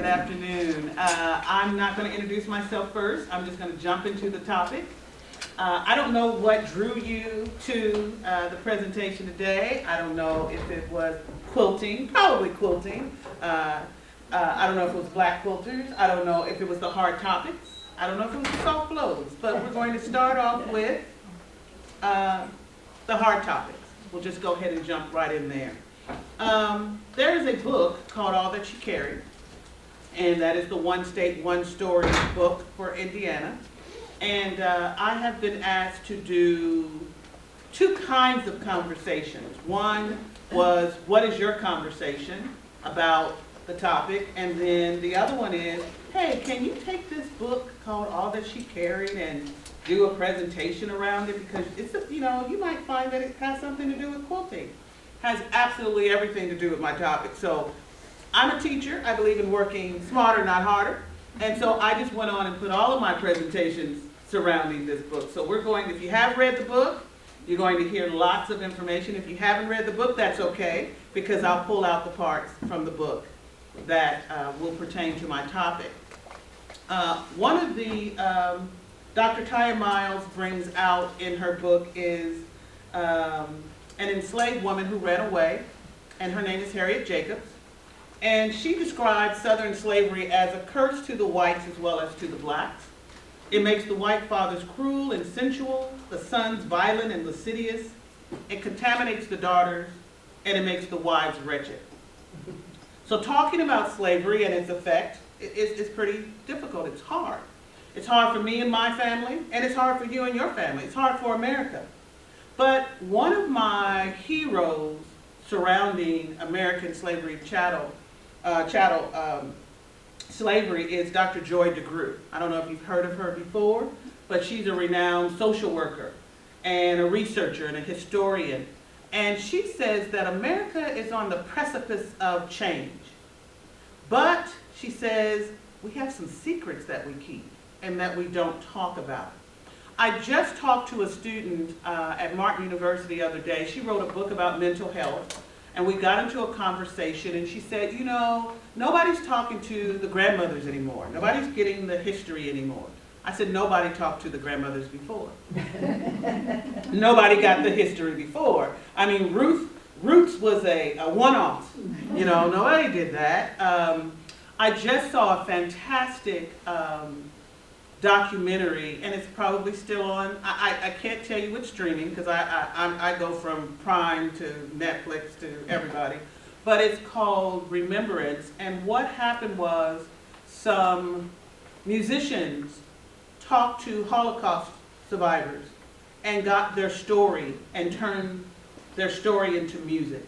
afternoon. I'm not going to introduce myself first. I'm just going to jump into the topic. I don't know what drew you to the presentation today. I don't know if it was quilting, probably quilting. I don't know if it was black quilters. I don't know if it was the hard topics. I don't know if it was the soft blows. But we're going to start off with the hard topics. We'll just go ahead and jump right in there. There is a book called All That You Carry, and that is the One State, One Story book for Indiana. And I have been asked to do two kinds of conversations. One was, what is your conversation about the topic? And then the other one is, hey, can you take this book called All That She Carried and do a presentation around it? Because it's, you might find that it has something to do with quilting. Has absolutely everything to do with my topic. So I'm a teacher. I believe in working smarter, not harder. And so I just went on and put all of my presentations surrounding this book. So we're going, if you have read the book, you're going to hear lots of information. If you haven't read the book, that's okay, because I'll pull out the parts from the book that will pertain to my topic. One of the, Dr. Taya Miles brings out in her book is an enslaved woman who ran away, and her name is Harriet Jacobs. And she describes Southern slavery as a curse to the whites as well as to the blacks. It makes the white fathers cruel and sensual, the sons violent and lascivious. It contaminates the daughters, and it makes the wives wretched. So talking about slavery and its effect is pretty difficult. It's hard. It's hard for me and my family, and it's hard for you and your family. It's hard for America. But one of my heroes surrounding American slavery chattel slavery is Dr. Joy DeGruy. I don't know if you've heard of her before, but she's a renowned social worker and a researcher and a historian. And she says that America is on the precipice of change. But she says we have some secrets that we keep and that we don't talk about. I just talked to a student at Martin University the other day. She wrote a book about mental health, and we got into a conversation, and she said, nobody's talking to the grandmothers anymore. Nobody's getting the history anymore. I said, nobody talked to the grandmothers before. Nobody got the history before. I mean, Roots was a one-off. Nobody did that. I just saw a fantastic documentary, and it's probably still on. I can't tell you which streaming, because I go from Prime to Netflix to everybody, but it's called Remembrance. And what happened was some musicians talked to Holocaust survivors and got their story and turned their story into music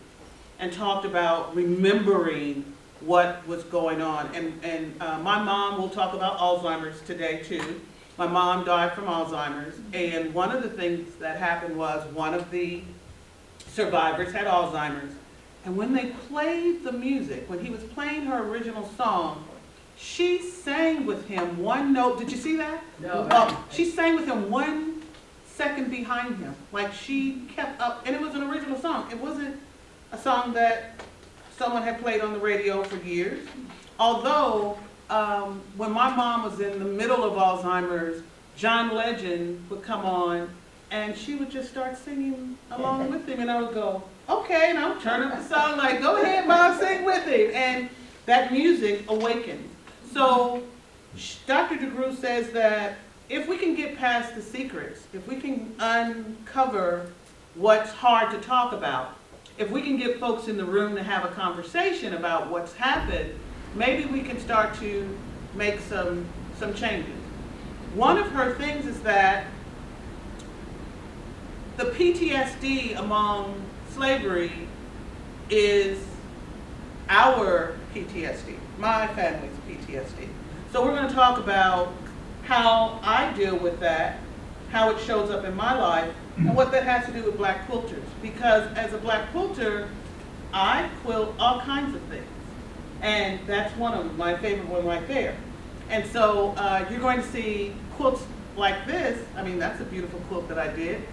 and talked about remembering what was going on. And my mom will talk about Alzheimer's today too. My mom died from Alzheimer's, and one of the things that happened was one of the survivors had Alzheimer's, and when they played the music, when he was playing her original song, she sang with him one note. Did you see that? No. She sang with him 1 second behind him. Like, she kept up, and it was an original song. It wasn't a song that someone had played on the radio for years. Although, when my mom was in the middle of Alzheimer's, John Legend would come on, and she would just start singing along with him, and I would go, okay, and I would turn up the song, like, go ahead, Mom, sing with him. And that music awakened. So Dr. DeGruy says that if we can get past the secrets, if we can uncover what's hard to talk about, if we can get folks in the room to have a conversation about what's happened, maybe we can start to make some changes. One of her things is that the PTSD among slavery is our PTSD, my family's PTSD. So we're going to talk about how I deal with that, how it shows up in my life, and what that has to do with black quilters. Because as a black quilter, I quilt all kinds of things. And that's one of them, my favorite one right there. And so you're going to see quilts like this. I mean, that's a beautiful quilt that I did,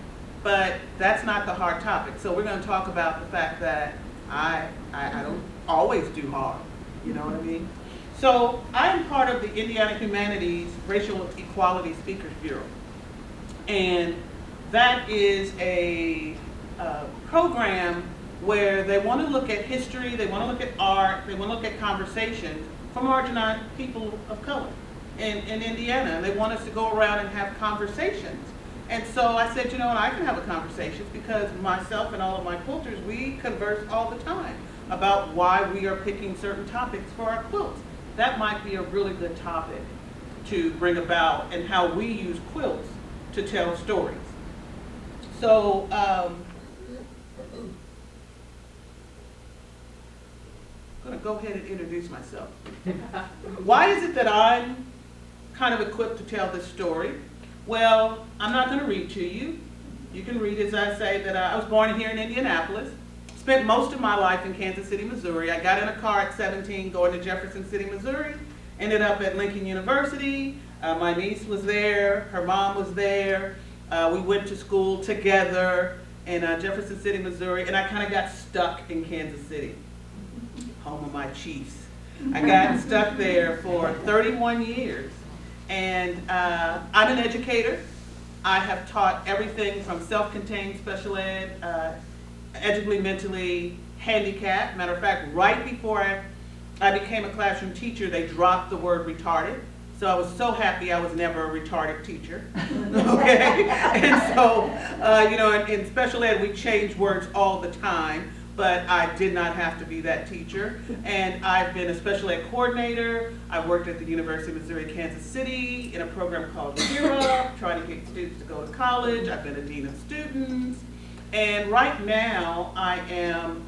but that's not the hard topic. So we're going to talk about the fact that I don't always do hard, you know what I mean? So I am part of the Indiana Humanities Racial Equality Speakers Bureau. And that is a program where they want to look at history, they want to look at art, they want to look at conversation for marginalized people of color in Indiana. And they want us to go around and have conversations. And so I said, you know what, I can have a conversation because myself and all of my quilters, we converse all the time about why we are picking certain topics for our quilts. That might be a really good topic to bring about, and how we use quilts to tell stories. So, I'm going to go ahead and introduce myself. Why is it that I'm kind of equipped to tell this story? Well, I'm not going to read to you. You can read as I say that I was born here in Indianapolis, spent most of my life in Kansas City, Missouri. I got in a car at 17 going to Jefferson City, Missouri, ended up at Lincoln University. My niece was there, her mom was there. We went to school together in Jefferson City, Missouri, and I kind of got stuck in Kansas City, home of my Chiefs. I got stuck there for 31 years. And I'm an educator. I have taught everything from self-contained special ed, edugly, mentally handicapped. Matter of fact, right before I became a classroom teacher, they dropped the word retarded. So I was so happy I was never a retarded teacher. Okay? And so, you know, in special ed, we change words all the time. But I did not have to be that teacher. And I've been a special ed coordinator. I've worked at the University of Missouri, Kansas City in a program called CURA, trying to get students to go to college. I've been a dean of students. And right now, I am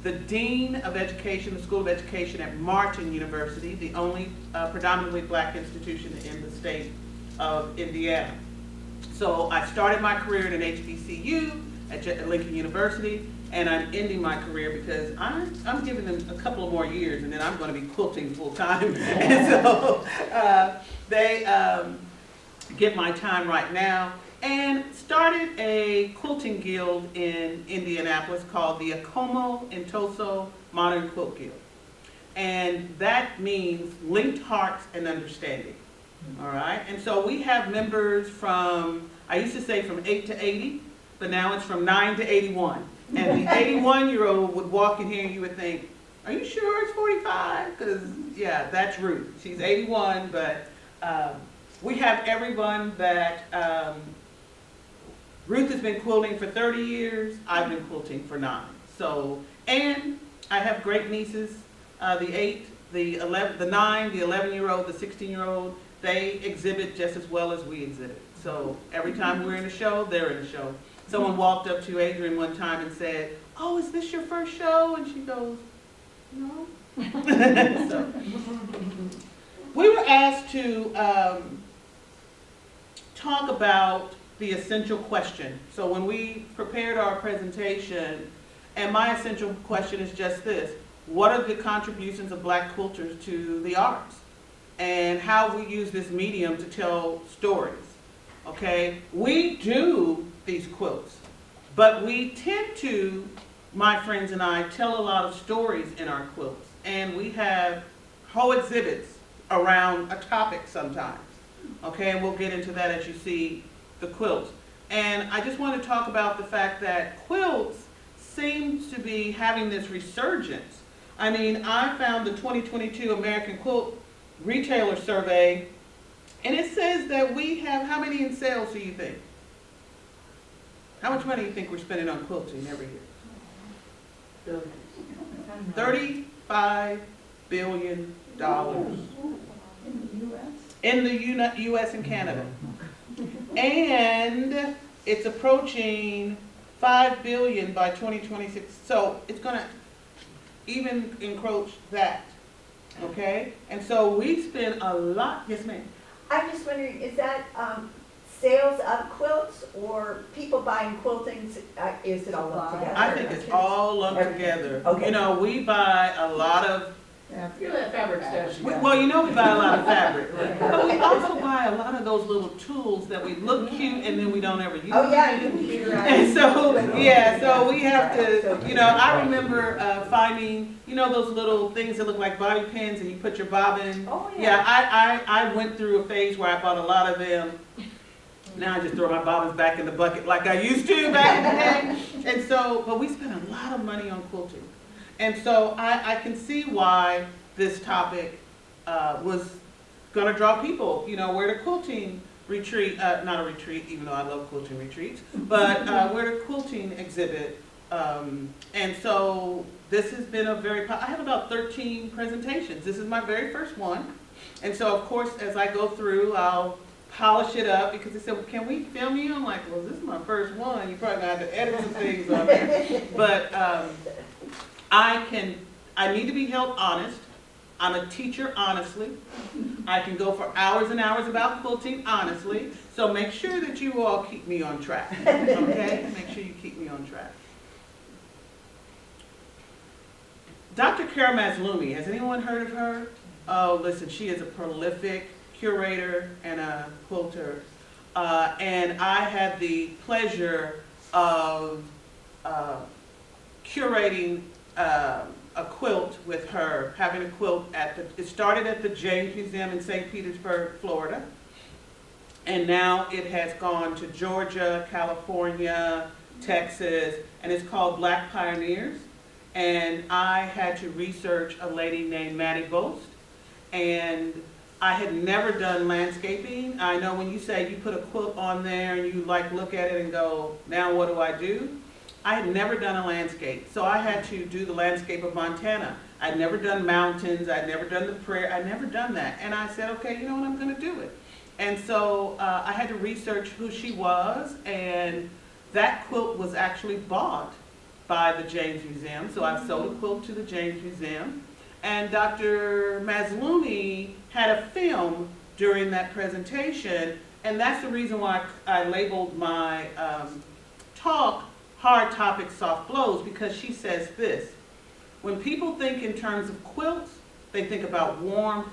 the dean of education, the School of Education at Martin University, the only predominantly black institution in the state of Indiana. So I started my career at an HBCU at Lincoln University. And I'm ending my career because I'm giving them a couple of more years, and then I'm going to be quilting full time. And so they get my time right now, and started a quilting guild in Indianapolis called the Akoma Ntoso Modern Quilt Guild. And that means linked hearts and understanding. All right? And so we have members from, I used to say from 8 to 80, but now it's from 9 to 81. And the 81-year-old would walk in here and you would think, are you sure it's 45? Because, yeah, that's Ruth. She's 81, but we have everyone that, Ruth has been quilting for 30 years. I've been quilting for 9. So, and I have great nieces, the 8, the 11, the 9, the 11-year-old, the 16-year-old. They exhibit just as well as we exhibit. So every time we're in a show, they're in a show. Someone walked up to Adrienne one time and said, oh, is this your first show? And she goes, no. So, we were asked to talk about the essential question. So when we prepared our presentation, and my essential question is just this: what are the contributions of black quilters to the arts? And how we use this medium to tell stories. Okay, we do these quilts, but we tend to, my friends and I, tell a lot of stories in our quilts, and we have whole exhibits around a topic sometimes. Okay, and we'll get into that as you see the quilts. And I just want to talk about the fact that quilts seem to be having this resurgence. I mean, I found the 2022 American Quilt Retailer Survey, and it says that we have, how many in sales do you think? How much money do you think we're spending on quilting every year? $35 billion. In the U.S. and Canada. And it's approaching $5 billion by 2026. So it's going to even encroach that. Okay? And so we spend a lot. Yes, ma'am. I'm just wondering, is that sales of quilts or people buying quiltings? Is it all lumped together? I think it's all lumped together. Okay. You know, we buy a lot of Yeah, feel that fabric stash. Well, you know we buy a lot of fabric, but we also buy a lot of those little tools that we look cute and then we don't ever use. Oh, yeah, you're right. And so, yeah, so we have to, you know, I remember finding, you know, those little things that look like bobby pins and you put your bobbin. Oh, yeah. Yeah, I went through a phase where I bought a lot of them. Now I just throw my bobbins back in the bucket like I used to back in the day. And so, but we spent a lot of money on quilting. And so I can see why this topic was going to draw people, you know, where the quilting retreat, not a retreat, even though I love quilting retreats, but where the quilting exhibit. And so this has been a very, I have about 13 presentations. This is my very first one. And so, of course, as I go through, I'll polish it up because they said, well, can we film you? I'm like, well, this is my first one. You probably gonna have to edit some things on there. But I need to be held honest. I'm a teacher, honestly. I can go for hours and hours about quilting, honestly. So make sure that you all keep me on track, okay? Make sure you keep me on track. Dr. Carol Maslumi, has anyone heard of her? Oh, listen, she is a prolific curator and a quilter. And I had the pleasure of curating a quilt with her, having a quilt it started at the James Museum in St. Petersburg, Florida. And now it has gone to Georgia, California, Texas, and it's called Black Pioneers. And I had to research a lady named Maddie Boast. And I had never done landscaping. I know when you say you put a quilt on there and you like look at it and go, now what do I do? I had never done a landscape. So I had to do the landscape of Montana. I'd never done mountains. I'd never done the prairie. I'd never done that. And I said, okay, you know what, I'm gonna do it. And so I had to research who she was, and that quilt was actually bought by the James Museum. So I've sold a quilt to the James Museum. And Dr. Maslumi had a film during that presentation, and that's the reason why I labeled my talk Hard Topics, Soft Blows, because she says this: when people think in terms of quilts, they think about warmth,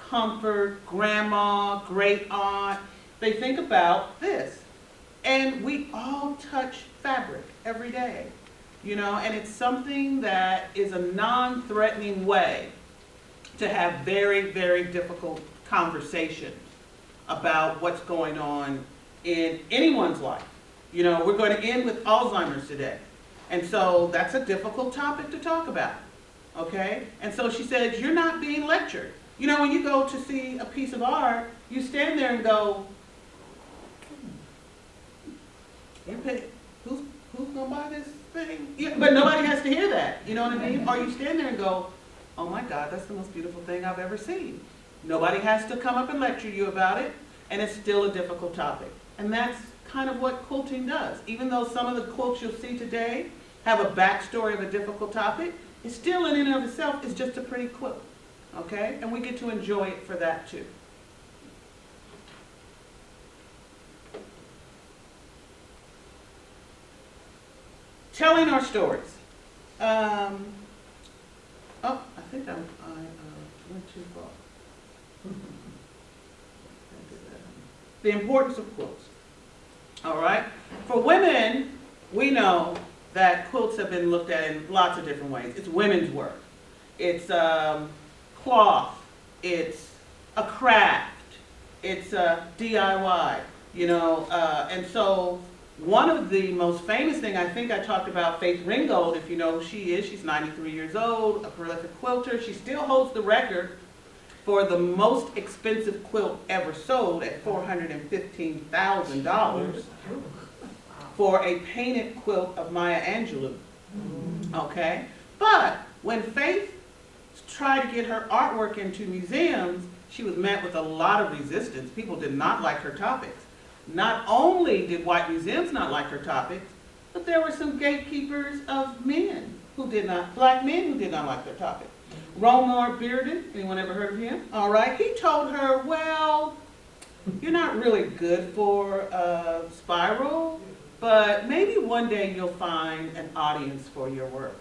comfort, grandma, great aunt. They think about this. And we all touch fabric every day, you know, and it's something that is a non-threatening way to have very, very difficult conversations about what's going on in anyone's life. You know, we're going to end with Alzheimer's today. And so that's a difficult topic to talk about, okay? And so she said, you're not being lectured. You know, when you go to see a piece of art, you stand there and go, who's going to buy this thing? Yeah, but nobody has to hear that, you know what I mean? Or you stand there and go, oh my God, that's the most beautiful thing I've ever seen. Nobody has to come up and lecture you about it, and it's still a difficult topic. And that's kind of what quilting does. Even though some of the quilts you'll see today have a backstory of a difficult topic, it's still in and of itself is just a pretty quilt, okay? And we get to enjoy it for that too. Telling our stories. Oh, I think I went too far. The importance of quilts. All right. For women, we know that quilts have been looked at in lots of different ways. It's women's work. It's cloth. It's a craft. It's a DIY. You know, and so one of the most famous thing, I think I talked about Faith Ringgold, if you know who she is. She's 93 years old, a prolific quilter. She still holds the record for the most expensive quilt ever sold at $415,000 for a painted quilt of Maya Angelou. Okay? But when Faith tried to get her artwork into museums, she was met with a lot of resistance. People did not like her topics. Not only did white museums not like her topics, but there were some gatekeepers of men who did not, black men who did not like their topics. Romar Bearden, anyone ever heard of him? All right, he told her, well, you're not really good for a spiral, but maybe one day you'll find an audience for your work.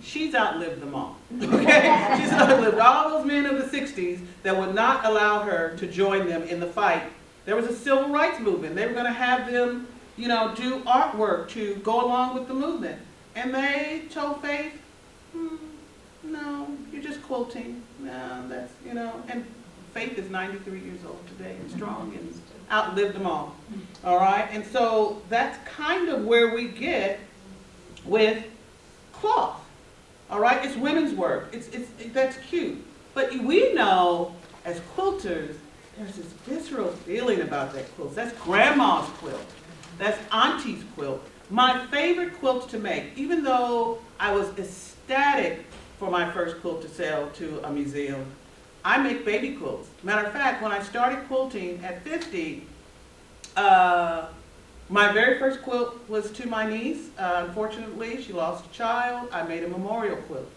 She's outlived them all. Okay? She's outlived all those men of the 60s that would not allow her to join them in the fight. There was a civil rights movement. They were going to have them, you know, do artwork to go along with the movement. And they told Faith, no, you're just quilting. No, that's, you know, and Faith is 93 years old today and strong and outlived them all. All right? And so that's kind of where we get with cloth. All right? It's women's work. That's cute. But we know as quilters, there's this visceral feeling about that quilt. That's grandma's quilt. That's auntie's quilt. My favorite quilts to make, even though I was ecstatic for my first quilt to sell to a museum, I make baby quilts. Matter of fact, when I started quilting at 50, my very first quilt was to my niece. Unfortunately, she lost a child. I made a memorial quilt.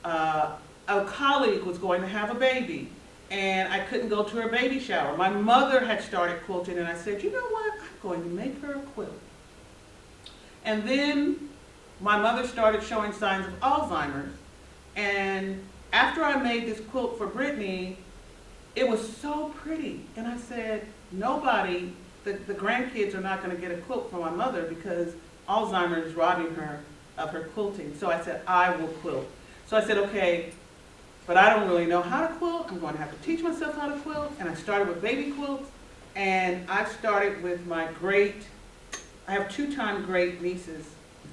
A colleague was going to have a baby, and I couldn't go to her baby shower. My mother had started quilting, and I said, you know what? I'm going to make her a quilt. And then my mother started showing signs of Alzheimer's, and after I made this quilt for Brittany, it was so pretty. And I said, nobody, the grandkids are not going to get a quilt for my mother because Alzheimer's is robbing her of her quilting. So I said, I will quilt. So I said, okay, but I don't really know how to quilt. I'm going to have to teach myself how to quilt. And I started with baby quilts. And I started with my I have two-time great nieces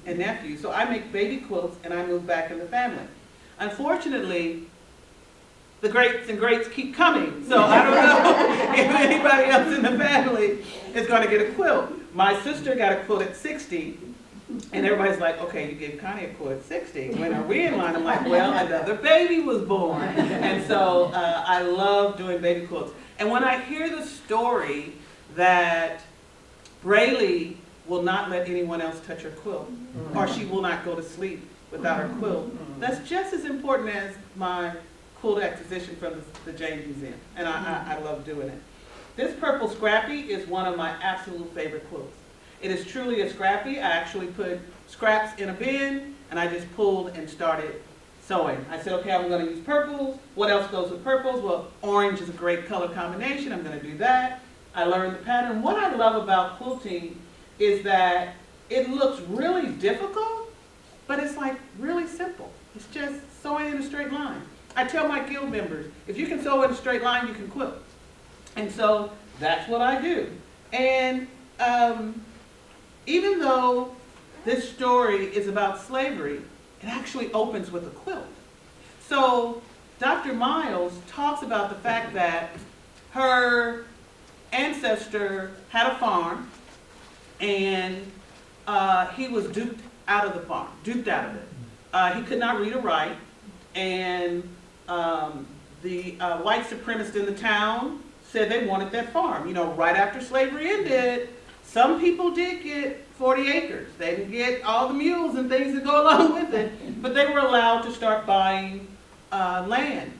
and nephews. So I make baby quilts and I move back in the family. Unfortunately, the greats and greats keep coming. So I don't know if anybody else in the family is going to get a quilt. My sister got a quilt at 60. And everybody's like, okay, you gave Connie a quilt at 60. When are we in line? I'm like, well, another baby was born. And so I love doing baby quilts. And when I hear the story that Braylee will not let anyone else touch her quilt, or she will not go to sleep without her quilt, that's just as important as my quilt acquisition from the James Museum. And I love doing it. This purple scrappy is one of my absolute favorite quilts. It is truly a scrappy. I actually put scraps in a bin, and I just pulled and started sewing. I said, okay, I'm going to use purples. What else goes with purples? Well, orange is a great color combination. I'm going to do that. I learned the pattern. What I love about quilting is that it looks really difficult, but it's like really simple. It's just sewing in a straight line. I tell my guild members, if you can sew in a straight line, you can quilt. And so that's what I do. And even though this story is about slavery, it actually opens with a quilt. So Dr. Miles talks about the fact that her ancestor had a farm, and he was duped out of the farm, duped out of it. He could not read or write, and the white supremacists in the town said they wanted that farm. You know, right after slavery ended, some people did get 40 acres. They didn't get all the mules and things that go along with it, but they were allowed to start buying land.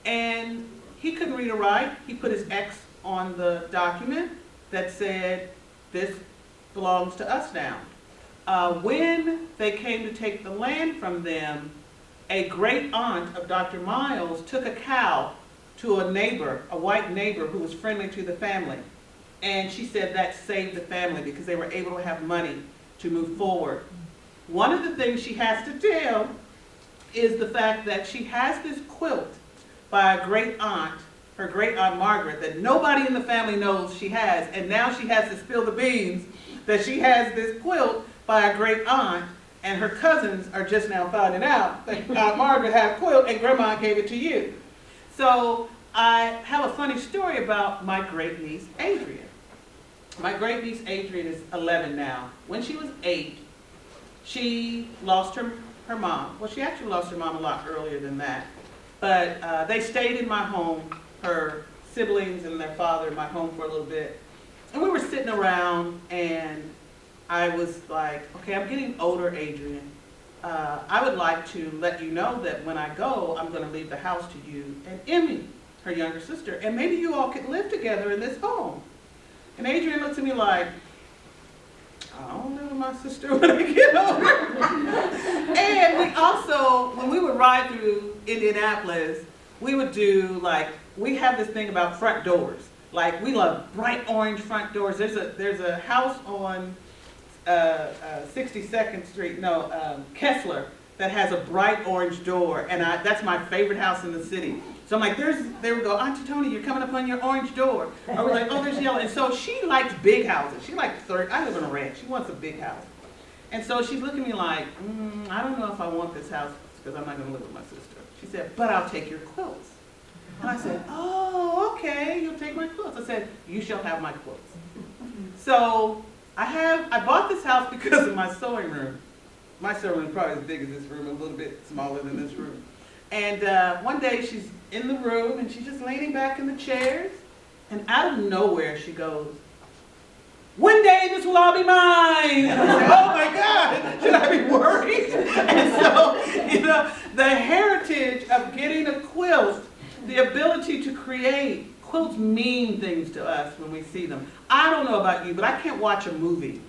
And he couldn't read or write. He put his X on the document that said, this belongs to us now. When they came to take the land from them, a great aunt of Dr. Miles took a cow to a neighbor, a white neighbor who was friendly to the family. And she said that saved the family because they were able to have money to move forward. One of the things she has to tell is the fact that she has this quilt by a great aunt, her great aunt Margaret, that nobody in the family knows she has. And now she has to spill the beans that she has this quilt by a great aunt, and her cousins are just now finding out that Aunt Margaret had a quilt and Grandma gave it to you. So I have a funny story about my great niece, Adrian. My great niece, Adrian, is 11 now. When she was 8, she lost her mom. Well, she actually lost her mom a lot earlier than that. But they stayed in my home, her siblings and their father in my home for a little bit. And we were sitting around, and I was like, okay, I'm getting older, Adrian. I would like to let you know that when I go, I'm going to leave the house to you and Emmy, her younger sister, and maybe you all could live together in this home. And Adrian looks at me like, I'll live with my sister when I get older. And we also, when we would ride through Indianapolis, we would do like, we have this thing about front doors. Like, we love bright orange front doors. There's a house on 62nd Street, Kessler, that has a bright orange door, and that's my favorite house in the city. So I'm like, they would go, Auntie Tony, you're coming up on your orange door. Or we're like, oh, there's yellow. And so she likes big houses. She likes I live in a ranch. She wants a big house. And so she's looking at me like, I don't know if I want this house because I'm not going to live with my sister. She said, but I'll take your quilts. And I said, oh, okay, you'll take my quilts. I said, you shall have my quilts. So I bought this house because of my sewing room. My sewing room is probably as big as this room, a little bit smaller than this room. And one day she's in the room and she's just leaning back in the chairs, and out of nowhere she goes, one day this will all be mine. And I said, oh my God, should I be worried? And so, the heritage of getting a quilt, the ability to create, quilts mean things to us when we see them. I don't know about you, but I can't watch a movie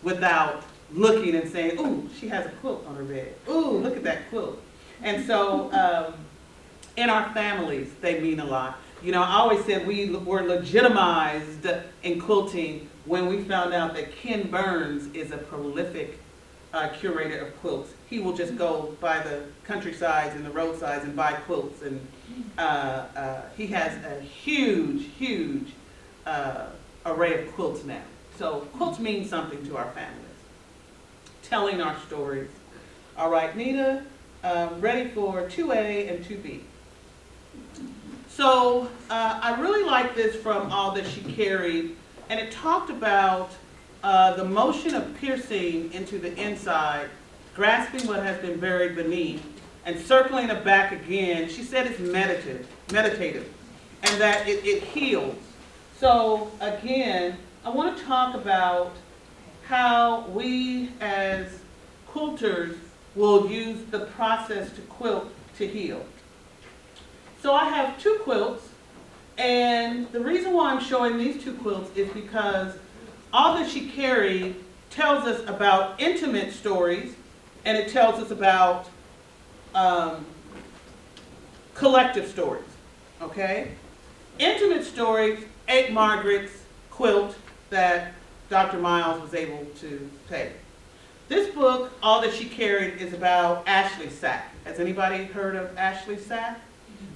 without looking and saying, ooh, she has a quilt on her bed. Ooh, look at that quilt. And so in our families, they mean a lot. I always said we were legitimized in quilting when we found out that Ken Burns is a prolific curator of quilts. He will just go by the countrysides and the roadsides and buy quilts. And he has a huge, huge array of quilts now. So quilts mean something to our families. Telling our stories. All right, Nita, ready for 2A and 2B. So I really like this from All That She Carried, and it talked about the motion of piercing into the inside, grasping what has been buried beneath, and circling it back again. She said it's meditative, and that it heals. So again, I want to talk about how we as quilters will use the process to quilt to heal. So I have two quilts, and the reason why I'm showing these two quilts is because All That She Carried tells us about intimate stories, and it tells us about collective stories, okay? Intimate stories, Aunt Margaret's quilt that Dr. Miles was able to take. This book, All That She Carried, is about Ashley Sack. Has anybody heard of Ashley Sack?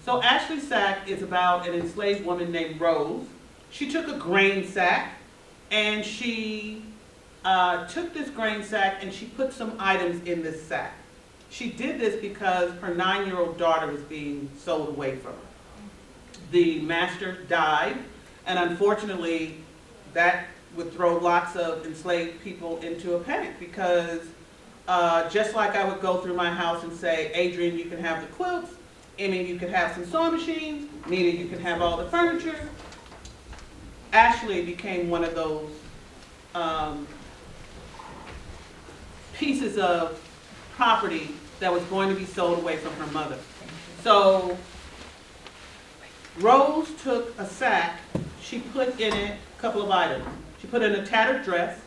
So Ashley Sack is about an enslaved woman named Rose. She took a grain sack, and she took this grain sack and she put some items in this sack. She did this because her 9-year-old daughter was being sold away from her. The master died, and unfortunately that would throw lots of enslaved people into a panic, because just like I would go through my house and say, Adrian, you can have the quilts, Emmy, you can have some sewing machines, Nita, you can have all the furniture. Ashley became one of those pieces of property that was going to be sold away from her mother. So Rose took a sack, she put in it a couple of items. She put in a tattered dress,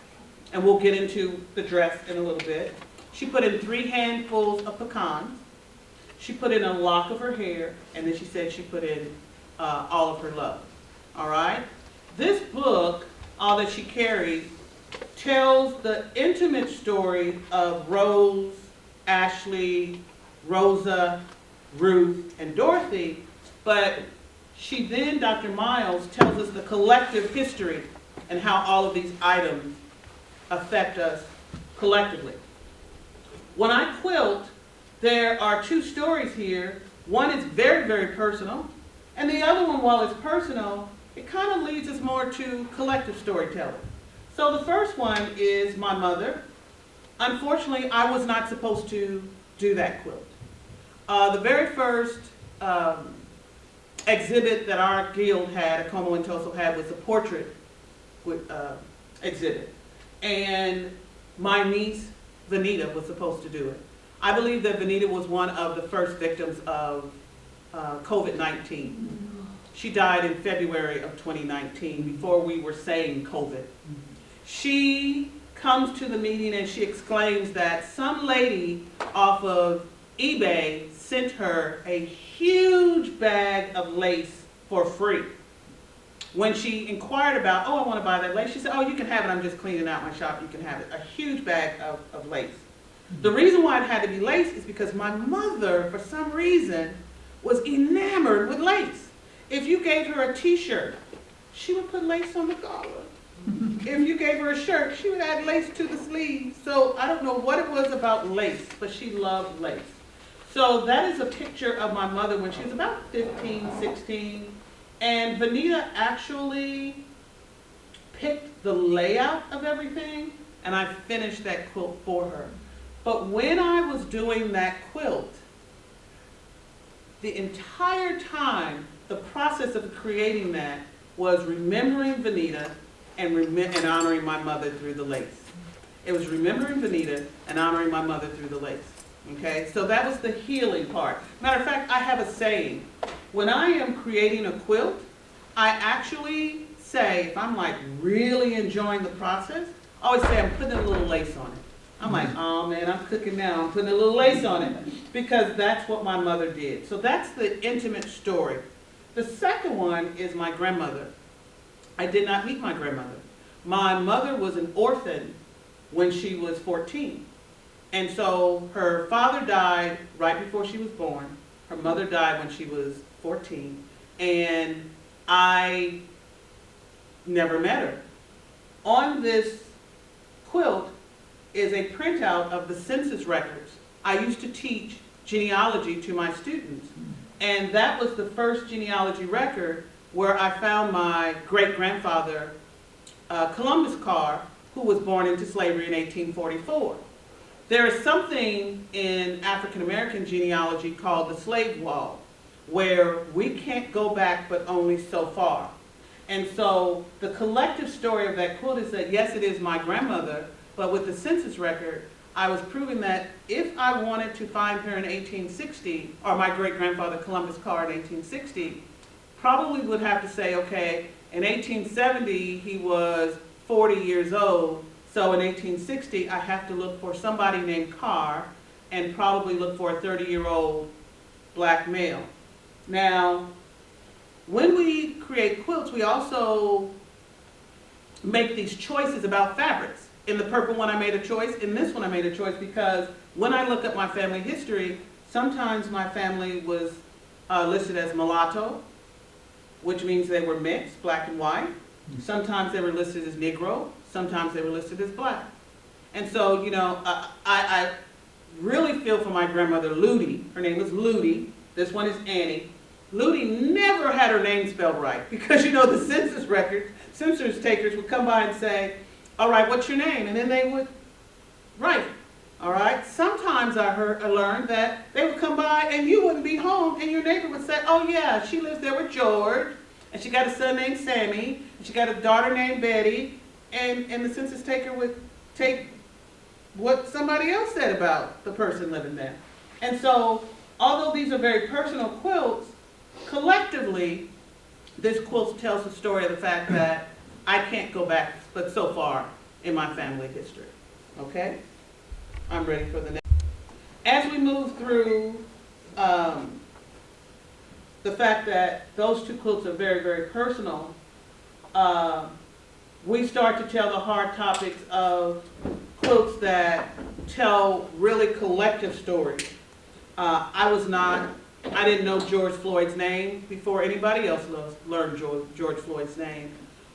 and we'll get into the dress in a little bit. She put in 3 handfuls of pecans. She put in a lock of her hair, and then she said she put in all of her love. All right? This book, All That She Carried, tells the intimate story of Rose, Ashley, Rosa, Ruth, and Dorothy, but she then, Dr. Miles, tells us the collective history and how all of these items affect us collectively. When I quilt, there are 2 stories here. One is very, very personal, and the other one, while it's personal, it kind of leads us more to collective storytelling. So the first one is my mother. Unfortunately, I was not supposed to do that quilt. The very first exhibit that our guild had, Akoma and Ntoso had, was a portrait exhibit. And my niece, Vanita, was supposed to do it. I believe that Vanita was one of the first victims of COVID-19. She died in February of 2019, before we were saying COVID. She comes to the meeting and she exclaims that some lady off of eBay sent her a huge bag of lace for free. When she inquired about, oh, I want to buy that lace, she said, oh, you can have it, I'm just cleaning out my shop, you can have it. A huge bag of lace. The reason why it had to be lace is because my mother, for some reason, was enamored with lace. If you gave her a t-shirt, she would put lace on the collar. If you gave her a shirt, she would add lace to the sleeves. So I don't know what it was about lace, but she loved lace. So that is a picture of my mother when she was about 15, 16. And Vanita actually picked the layout of everything, and I finished that quilt for her. But when I was doing that quilt, the entire time, the process of creating that was remembering Vanita and honoring my mother through the lace. It was remembering Vanita and honoring my mother through the lace. Okay, so that was the healing part. Matter of fact, I have a saying. When I am creating a quilt, I actually say, if I'm like really enjoying the process, I always say I'm putting a little lace on it. I'm like, oh man, I'm cooking now. I'm putting a little lace on it because that's what my mother did. So that's the intimate story. The second one is my grandmother. I did not meet my grandmother. My mother was an orphan when she was 14. And so her father died right before she was born. Her mother died when she was 14. And I never met her. On this quilt is a printout of the census records. I used to teach genealogy to my students. And that was the first genealogy record where I found my great-grandfather, Columbus Carr, who was born into slavery in 1844. There is something in African-American genealogy called the slave wall, where we can't go back but only so far. And so the collective story of that quilt is that, yes, it is my grandmother, but with the census record, I was proving that if I wanted to find her in 1860, or my great-grandfather Columbus Carr in 1860, probably would have to say, okay, in 1870 he was 40 years old, so in 1860 I have to look for somebody named Carr and probably look for a 30-year-old black male. Now, when we create quilts, we also make these choices about fabrics. In the purple one, I made a choice. In this one, I made a choice because when I look at my family history, sometimes my family was listed as mulatto, which means they were mixed, black and white. Sometimes they were listed as Negro. Sometimes they were listed as black. And so, you know, I really feel for my grandmother, Ludi. Her name was Ludi. This one is Annie. Ludi never had her name spelled right because, you know, the census records, census takers would come by and say, all right, what's your name? And then they would write, all right? Sometimes I learned that they would come by and you wouldn't be home and your neighbor would say, oh yeah, she lives there with George and she got a son named Sammy and she got a daughter named Betty, and the census taker would take what somebody else said about the person living there. And so, although these are very personal quilts, collectively, this quilt tells the story of the fact that I can't go back but so far in my family history. Okay? I'm ready for the next. As we move through the fact that those two quilts are very, very personal, we start to tell the hard topics of quilts that tell really collective stories. I didn't know George Floyd's name before anybody else learned George Floyd's name.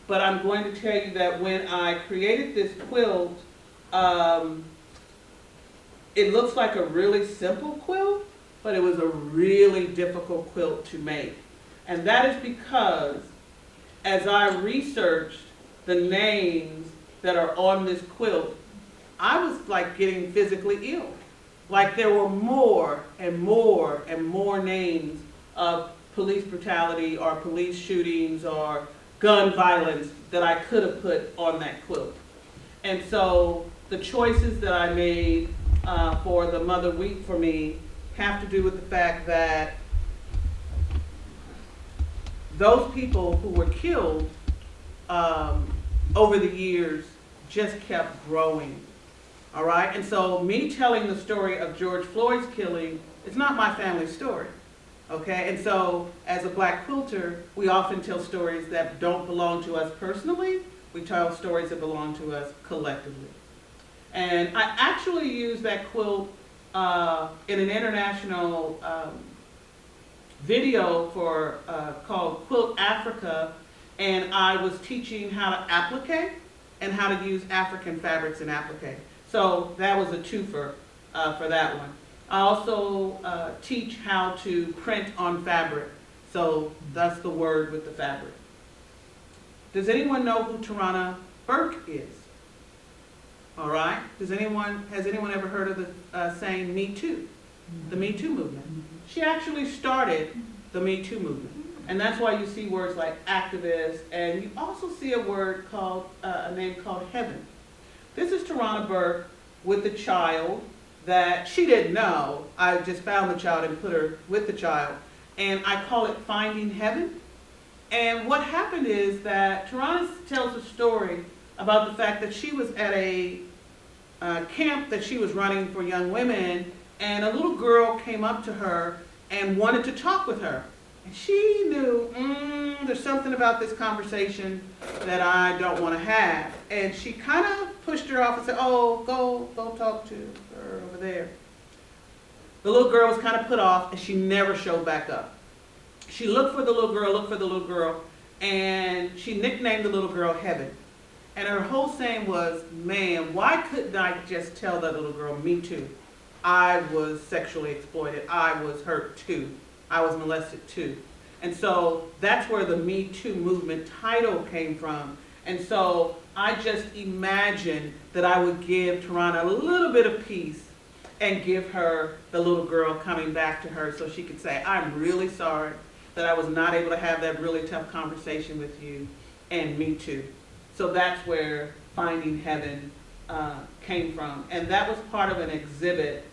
But I'm going to tell you that when I created this quilt, it looks like a really simple quilt, but it was a really difficult quilt to make. And that is because as I researched the names that are on this quilt, I was like getting physically ill. Like there were more and more and more names of police brutality or police shootings or gun violence that I could have put on that quilt. And so the choices that I made for the Mother Week for me have to do with the fact that those people who were killed over the years just kept growing. All right, and so me telling the story of George Floyd's killing is not my family story. Okay, and so as a black quilter, we often tell stories that don't belong to us personally. We tell stories that belong to us collectively. And I actually used that quilt in an international video for called Quilt Africa, and I was teaching how to applique and how to use African fabrics in applique. So that was a twofer for that one. I also teach how to print on fabric. So that's the word with the fabric. Does anyone know who Tarana Burke is? All right. Has anyone ever heard of the saying Me Too? The Me Too movement. She actually started the Me Too movement. And that's why you see words like activist, and you also see a word called, a name called heaven. This is Tarana Burke with the child that she didn't know. I just found the child and put her with the child. And I call it Finding Heaven. And what happened is that Tarana tells a story about the fact that she was at a camp that she was running for young women, and a little girl came up to her and wanted to talk with her. And she knew, there's something about this conversation that I don't want to have. And she kind of pushed her off and said, oh, go talk to her over there. The little girl was kind of put off, and she never showed back up. She looked for the little girl, and she nicknamed the little girl Heaven. And her whole saying was, man, why couldn't I just tell that little girl, me too? I was sexually exploited. I was hurt too. I was molested too. And so that's where the Me Too movement title came from. And so I just imagined that I would give Tarana a little bit of peace and give her the little girl coming back to her so she could say, I'm really sorry that I was not able to have that really tough conversation with you, and me too. So that's where Finding Heaven came from. And that was part of an exhibit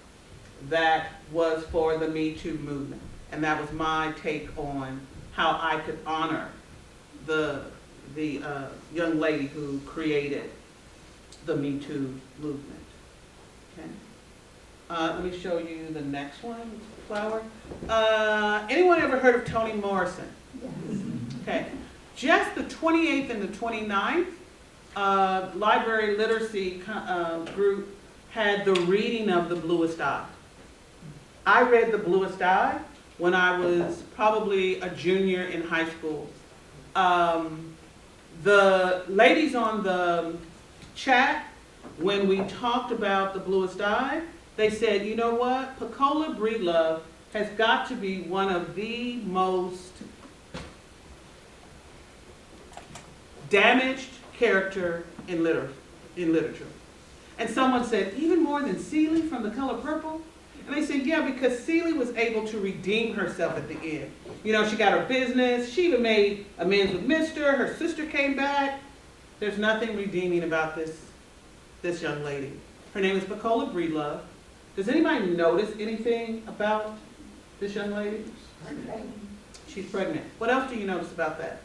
that was for the Me Too movement. And that was my take on how I could honor the young lady who created the Me Too movement. Okay. Let me show you the next one, flower. Anyone ever heard of Toni Morrison? Yes. Okay. Just the 28th and the 29th, library literacy group had the reading of The Bluest Eye. I read The Bluest Eye when I was probably a junior in high school. The ladies on the chat, when we talked about The Bluest Eye, they said, you know what, Pecola Breedlove has got to be one of the most damaged character in literature. And someone said, even more than Celie from The Color Purple? And they said, yeah, because Celie was able to redeem herself at the end. You know, she got her business, she even made amends with Mr., her sister came back. There's nothing redeeming about this young lady. Her name is Pecola Breedlove. Does anybody notice anything about this young lady? She's pregnant. What else do you notice about that?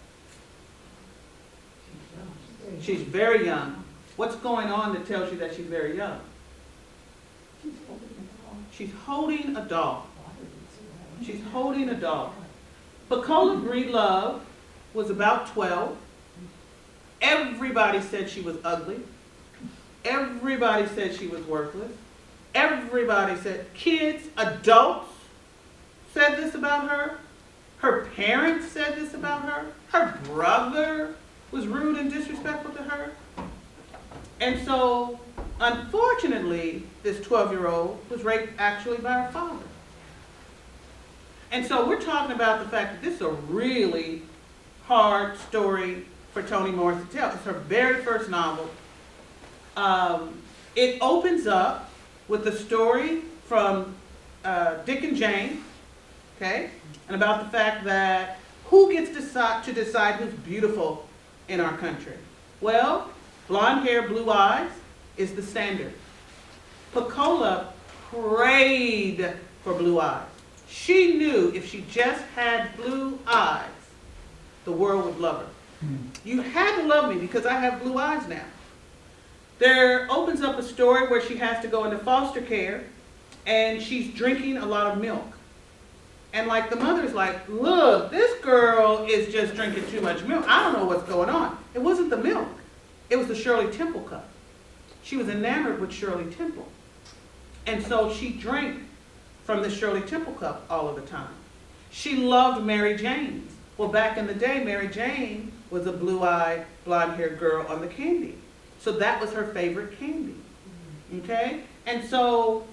She's very young. What's going on that tells you that she's very young? She's holding a doll. She's holding a doll. Pecola Breedlove was about 12. Everybody said she was ugly. Everybody said she was worthless. Everybody said, kids, adults said this about her. Her parents said this about her. Her brother was rude and disrespectful to her. And so, unfortunately, this 12-year-old was raped actually by her father. And so we're talking about the fact that this is a really hard story for Toni Morrison to tell. It's her very first novel. It opens up with the story from Dick and Jane, okay? And about the fact that who gets to decide who's beautiful in our country? Well, blonde hair, blue eyes is the standard. Pecola prayed for blue eyes. She knew if she just had blue eyes, the world would love her. You had to love me because I have blue eyes now. there opens up a story where she has to go into foster care, and she's drinking a lot of milk. And like the mother's like, look, this girl is just drinking too much milk. I don't know what's going on. It wasn't the milk. It was the Shirley Temple cup. She was enamored with Shirley Temple. And so she drank from the Shirley Temple cup all of the time. She loved Mary Jane's. Well, back in the day, Mary Jane was a blue-eyed, blonde-haired girl on the candy. So that was her favorite candy. Okay? And so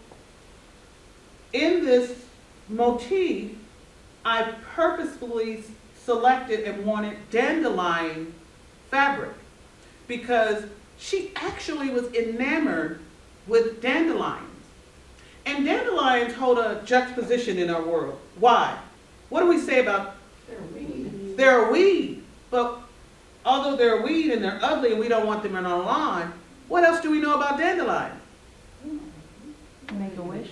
in this motif, I purposefully selected and wanted dandelion fabric because she actually was enamored with dandelions. And dandelions hold a juxtaposition in our world. Why? What do we say about? They're a weed. They're a weed. But although they're a weed and they're ugly and we don't want them in our lawn, what else do we know about dandelions? Make a wish.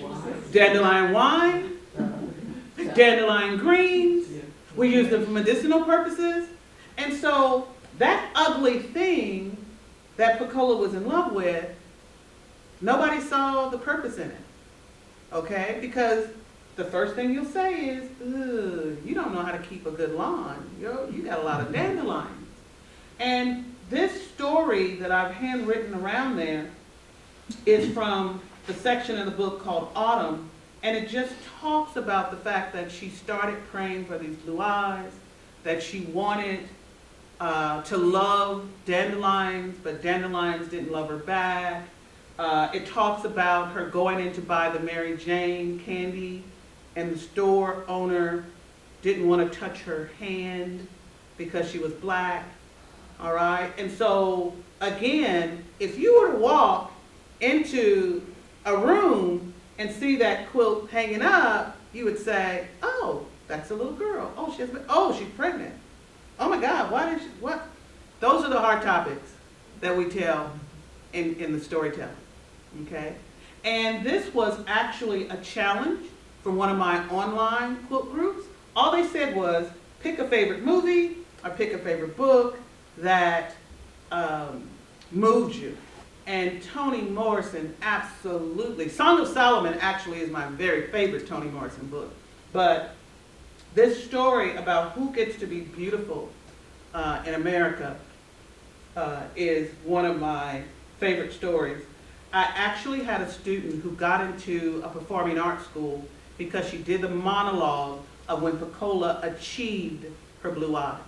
Dandelion wine, dandelion greens. We use them for medicinal purposes. And so that ugly thing that Pecola was in love with, nobody saw the purpose in it. Okay? Because the first thing you'll say is, ugh, you don't know how to keep a good lawn. You got a lot of dandelions. And this story that I've handwritten around there is from the section of the book called Autumn, and it just talks about the fact that she started praying for these blue eyes, that she wanted to love dandelions, but dandelions didn't love her back. It talks about her going in to buy the Mary Jane candy, and the store owner didn't want to touch her hand because she was black. All right? And so, again, if you were to walk into a room and see that quilt hanging up, you would say, oh, that's a little girl. Oh, she's pregnant. Oh my God, why did she, what? Those are the hard topics that we tell in the storytelling, okay? And this was actually a challenge for one of my online quilt groups. All they said was, pick a favorite movie or pick a favorite book that moved you. And Toni Morrison, absolutely. Song of Solomon actually is my very favorite Toni Morrison book. But this story about who gets to be beautiful in America is one of my favorite stories. I actually had a student who got into a performing arts school because she did the monologue of when Pecola achieved her blue eyes.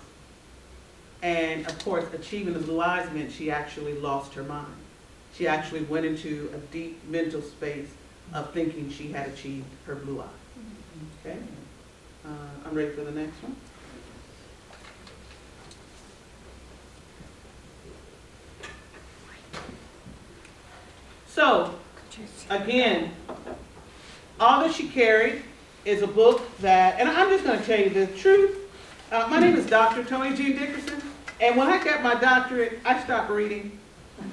And of course, achieving the blue eyes meant she actually lost her mind. She actually went into a deep mental space of thinking she had achieved her blue eyes. Okay? I'm ready for the next one. So, again, All That She Carried is a book that, and I'm just going to tell you the truth. My name is Dr. Toni Jean Dickerson, and when I got my doctorate, I stopped reading.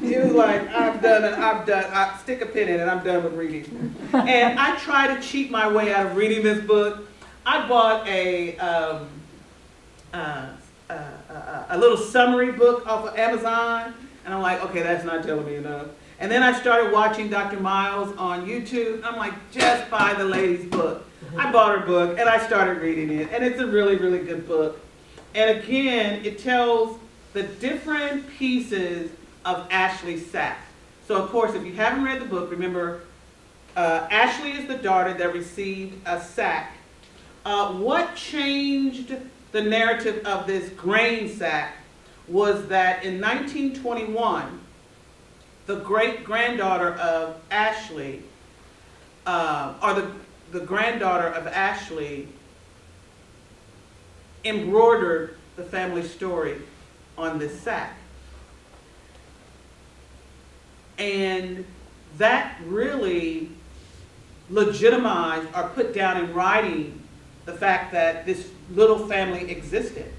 It was like, I'm done, I stick a pin in it, I'm done with reading. And I try to cheat my way out of reading this book. I bought a little summary book off of Amazon, and I'm like, okay, that's not telling me enough. And then I started watching Dr. Miles on YouTube. I'm like, just buy the lady's book. I bought her book, and I started reading it, and it's a really, really good book. And again, it tells the different pieces of Ashley's sack. So of course, if you haven't read the book, remember, Ashley is the daughter that received a sack. What changed the narrative of this grain sack was that in 1921, the great-granddaughter of Ashley, or the granddaughter of Ashley, embroidered the family story on this sack. And that really legitimized or put down in writing the fact that this little family existed,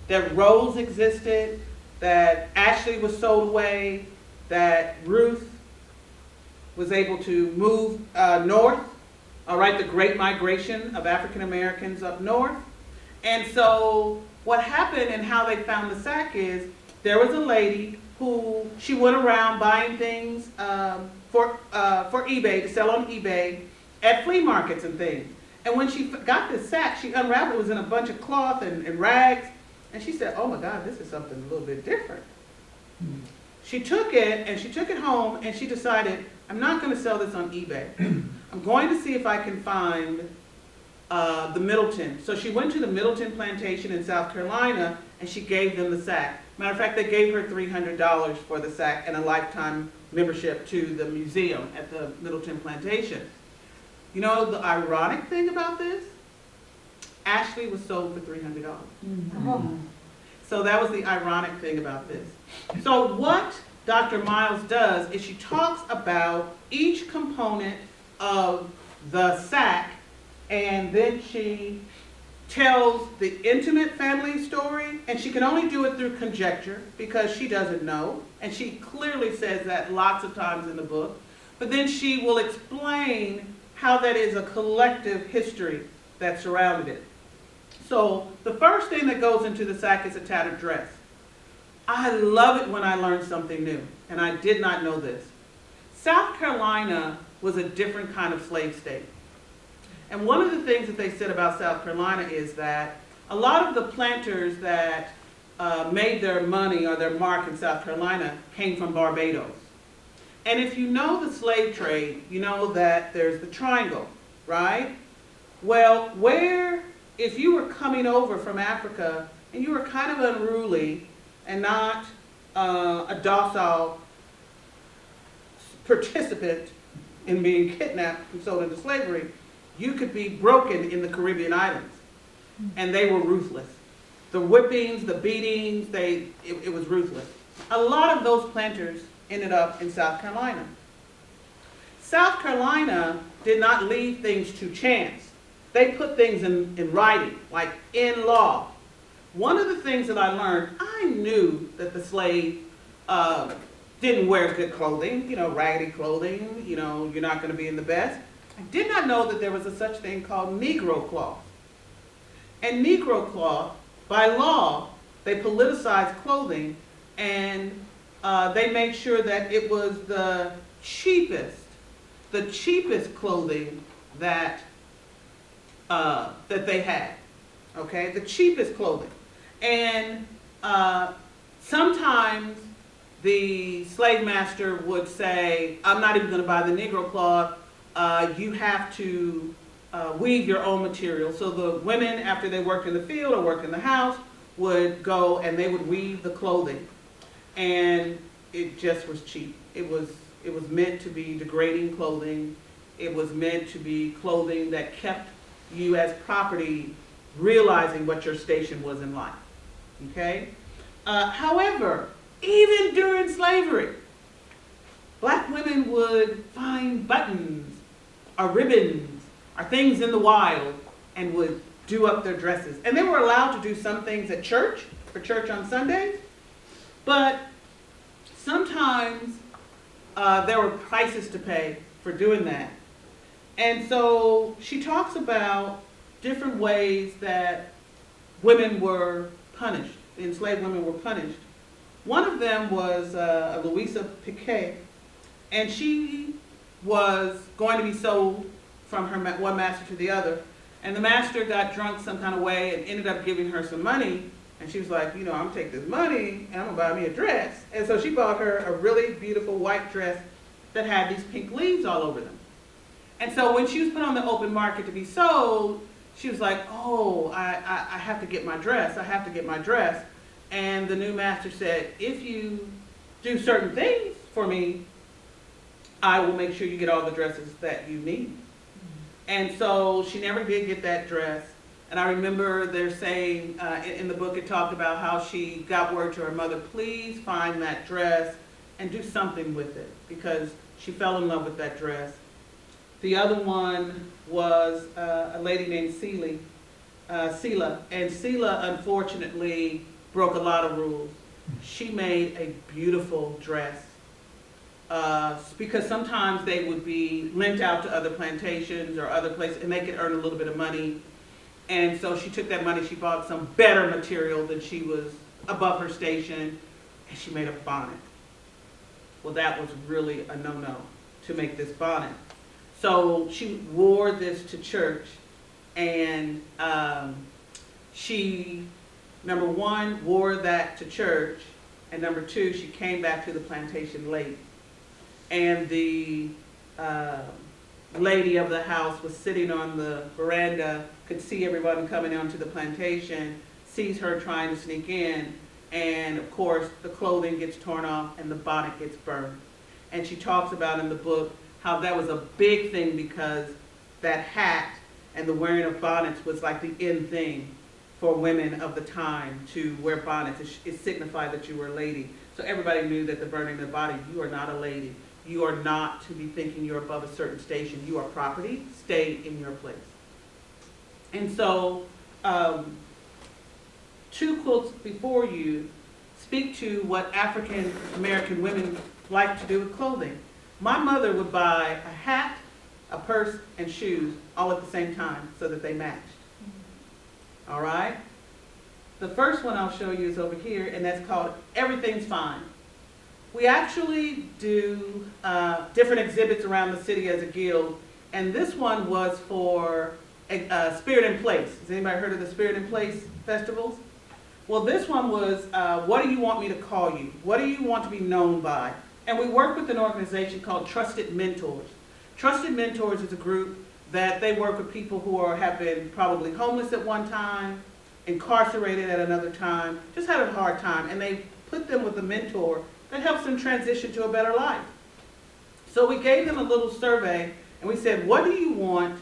that Rose existed, that Ashley was sold away, that Ruth was able to move north, all right, the great migration of African Americans up north. And so what happened and how they found the sack is there was a lady who she went around buying things for eBay, to sell on eBay at flea markets and things. And when she got this sack, she unraveled it. It was in a bunch of cloth and rags. And she said, oh my God, this is something a little bit different. She took it and she took it home and she decided, I'm not going to sell this on eBay. I'm going to see if I can find the Middleton. So she went to the Middleton plantation in South Carolina and she gave them the sack. Matter of fact, they gave her $300 for the sack and a lifetime membership to the museum at the Middleton plantation. You know the ironic thing about this? Ashley was sold for $300. So that was the ironic thing about this. So what Dr. Miles does is she talks about each component of the sack, and then she tells the intimate family story, and she can only do it through conjecture because she doesn't know, and she clearly says that lots of times in the book. But then she will explain how that is a collective history that surrounded it. So the first thing that goes into the sack is a tattered dress. I love it when I learn something new, and I did not know this. South Carolina was a different kind of slave state. And one of the things that they said about South Carolina is that a lot of the planters that made their money or their mark in South Carolina came from Barbados. And if you know the slave trade, you know that there's the triangle, right? Well, if you were coming over from Africa and you were kind of unruly and not a docile participant in being kidnapped and sold into slavery, you could be broken in the Caribbean islands. And they were ruthless. The whippings, the beatings, it was ruthless. A lot of those planters ended up in South Carolina. South Carolina did not leave things to chance. They put things in writing, like in law. One of the things that I learned, I knew that the slave didn't wear good clothing, raggedy clothing, you're not going to be in the best. I did not know that there was a such thing called Negro cloth. And Negro cloth, by law, they politicized clothing, and they made sure that it was the cheapest clothing that they had, okay? The cheapest clothing. And sometimes the slave master would say, I'm not even gonna buy the Negro cloth, you have to weave your own material. So the women, after they worked in the field or worked in the house, would go and they would weave the clothing. And it just was cheap. It was meant to be degrading clothing. It was meant to be clothing that kept you as property realizing what your station was in life, okay? However, even during slavery, black women would find buttons or ribbons or things in the wild and would do up their dresses. And they were allowed to do some things at church, for church on Sundays, but sometimes there were prices to pay for doing that. And so she talks about different ways that women were punished, enslaved women were punished. One of them was Louisa Piquet, and she was going to be sold from her one master to the other. And the master got drunk some kind of way and ended up giving her some money. And she was like, I'm gonna take this money and I'm gonna buy me a dress. And so she bought her a really beautiful white dress that had these pink leaves all over them. And so when she was put on the open market to be sold, she was like, oh, I have to get my dress. I have to get my dress. And the new master said, if you do certain things for me, I will make sure you get all the dresses that you need. And so she never did get that dress. And I remember they're saying, in the book it talked about how she got word to her mother, please find that dress and do something with it, because she fell in love with that dress. The other one was a lady named Selah, and Selah unfortunately broke a lot of rules. She made a beautiful dress because sometimes they would be lent out to other plantations or other places and they could earn a little bit of money. And so she took that money, she bought some better material than she was above her station, and she made a bonnet. Well, that was really a no-no to make this bonnet. So she wore this to church, and she, number one, wore that to church, and number two, she came back to the plantation late. And the lady of the house was sitting on the veranda, could see everyone coming onto the plantation, sees her trying to sneak in, and of course the clothing gets torn off and the bonnet gets burned. And she talks about in the book how that was a big thing because that hat and the wearing of bonnets was like the in thing for women of the time to wear bonnets. It signified that you were a lady. So everybody knew that the burning of the body, you are not a lady. You are not to be thinking you're above a certain station. You are property. Stay in your place. And so, two quilts before you speak to what African American women like to do with clothing. My mother would buy a hat, a purse, and shoes all at the same time so that they matched. All right? The first one I'll show you is over here, and that's called Everything's Fine. We actually do different exhibits around the city as a guild, and this one was for Spirit in Place. Has anybody heard of the Spirit in Place festivals? Well, this one was, what do you want me to call you? What do you want to be known by? And we work with an organization called Trusted Mentors. Trusted Mentors is a group that they work with people who have been probably homeless at one time, incarcerated at another time, just had a hard time, and they put them with a mentor that helps them transition to a better life. So we gave them a little survey, and we said, what do you want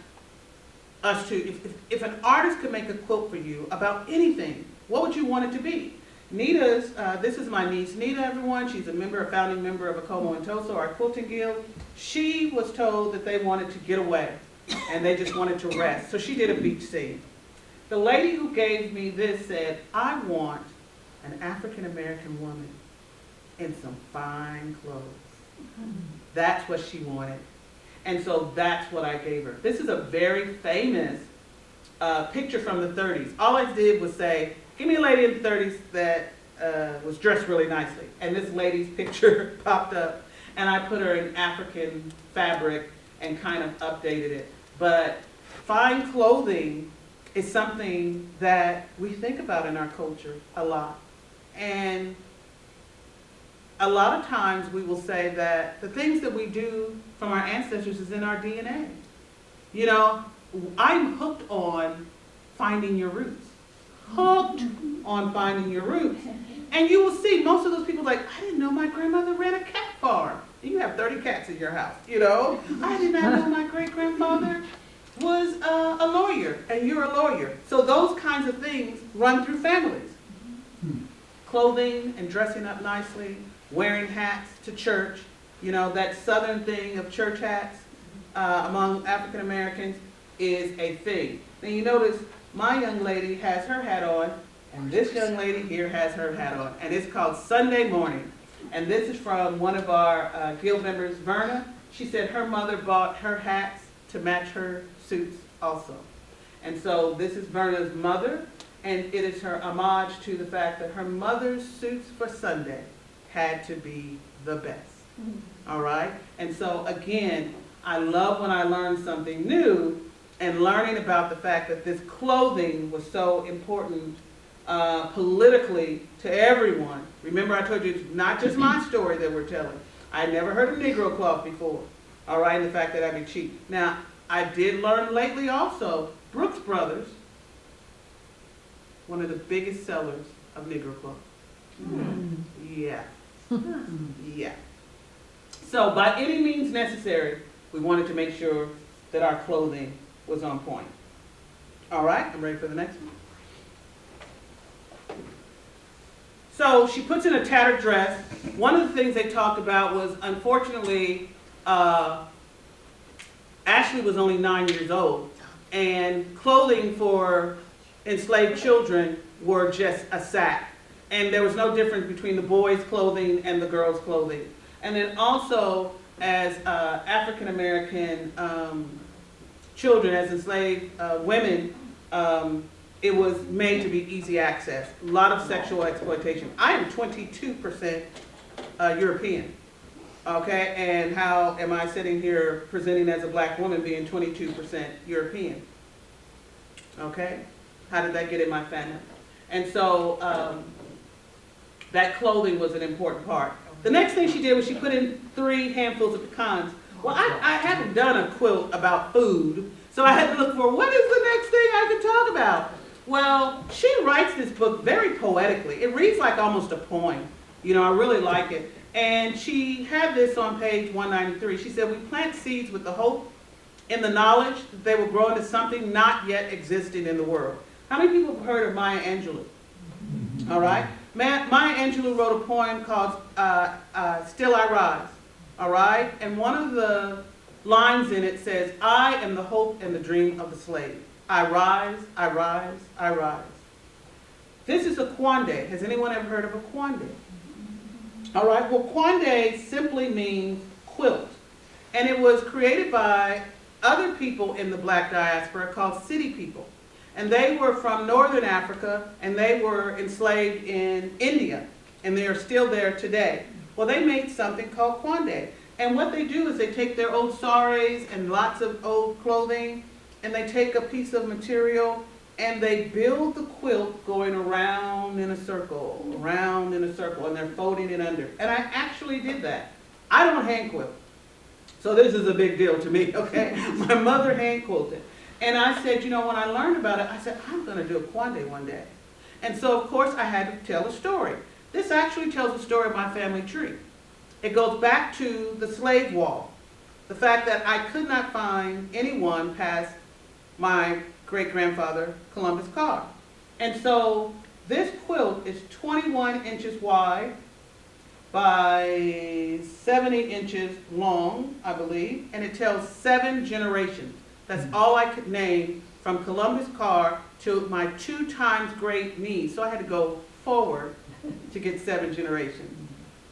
us to, if an artist could make a quilt for you about anything, what would you want it to be? Nita's, this is my niece Nita, everyone. She's a founding member of Akoma and Ntoso, our quilting guild. She was told that they wanted to get away, and they just wanted to rest. So she did a beach scene. The lady who gave me this said, I want an African American woman in some fine clothes. That's what she wanted. And so that's what I gave her. This is a very famous picture from the 30s. All I did was say, give me a lady in the 30s that was dressed really nicely. And this lady's picture popped up, and I put her in African fabric and kind of updated it. But fine clothing is something that we think about in our culture a lot. And a lot of times we will say that the things that we do from our ancestors is in our DNA. You know, I'm hooked on finding your roots. Hooked on finding your roots. And you will see most of those people like, I didn't know my grandmother ran a cat farm. You have 30 cats in your house, you know. I did not know my great-grandfather was a lawyer, and you're a lawyer. So those kinds of things run through families. Clothing and dressing up nicely, wearing hats to church, you know, that southern thing of church hats among African Americans is a thing. Now you notice my young lady has her hat on, and this young lady here has her hat on, and it's called Sunday Morning. And this is from one of our guild members, Verna. She said her mother bought her hats to match her suits also. And so this is Verna's mother, and it is her homage to the fact that her mother's suits for Sunday had to be the best. All right? And so again, I love when I learn something new, and learning about the fact that this clothing was so important politically to everyone. Remember, I told you it's not just my story that we're telling. I had never heard of Negro cloth before. All right, and the fact that I'd be cheap. Now, I did learn lately also, Brooks Brothers, one of the biggest sellers of Negro cloth. Yeah. Yeah. So by any means necessary, we wanted to make sure that our clothing was on point. All right, I'm ready for the next one. So she puts in a tattered dress. One of the things they talked about was, unfortunately, Ashley was only 9 years old, and clothing for enslaved children were just a sack. And there was no difference between the boys' clothing and the girls' clothing. And then also, as African American children, as enslaved women, it was made to be easy access. A lot of sexual exploitation. I am 22% European. Okay, and how am I sitting here presenting as a black woman being 22% European? Okay, how did that get in my family? And so that clothing was an important part. The next thing she did was she put in 3 handfuls of pecans. Well, I haven't done a quilt about food, so I had to look for what is the next thing I can talk about. Well, she writes this book very poetically. It reads like almost a poem. You know, I really like it. And she had this on page 193. She said, "We plant seeds with the hope in the knowledge that they will grow into something not yet existing in the world." How many people have heard of Maya Angelou? All right. Maya Angelou wrote a poem called Still I Rise. All right. And one of the lines in it says, "I am the hope and the dream of the slave. I rise, I rise, I rise." This is a quande. Has anyone ever heard of a quande? All right. Well, quande simply means quilt. And it was created by other people in the black diaspora called city people. And they were from northern Africa, and they were enslaved in India, and they are still there today. Well, they made something called quande. And what they do is they take their old saris and lots of old clothing, and they take a piece of material, and they build the quilt going around in a circle, and they're folding it under. And I actually did that. I don't hand quilt. So this is a big deal to me, okay? My mother hand quilted. And I said, you know, when I learned about it, I said, I'm going to do a quande one day. And so, of course, I had to tell a story. This actually tells the story of my family tree. It goes back to the slave wall. The fact that I could not find anyone past my great-grandfather, Columbus Carr. And so this quilt is 21 inches wide by 70 inches long, I believe, and it tells 7 generations. That's all I could name from Columbus Carr to my 2 times great niece. So I had to go forward to get 7 generations.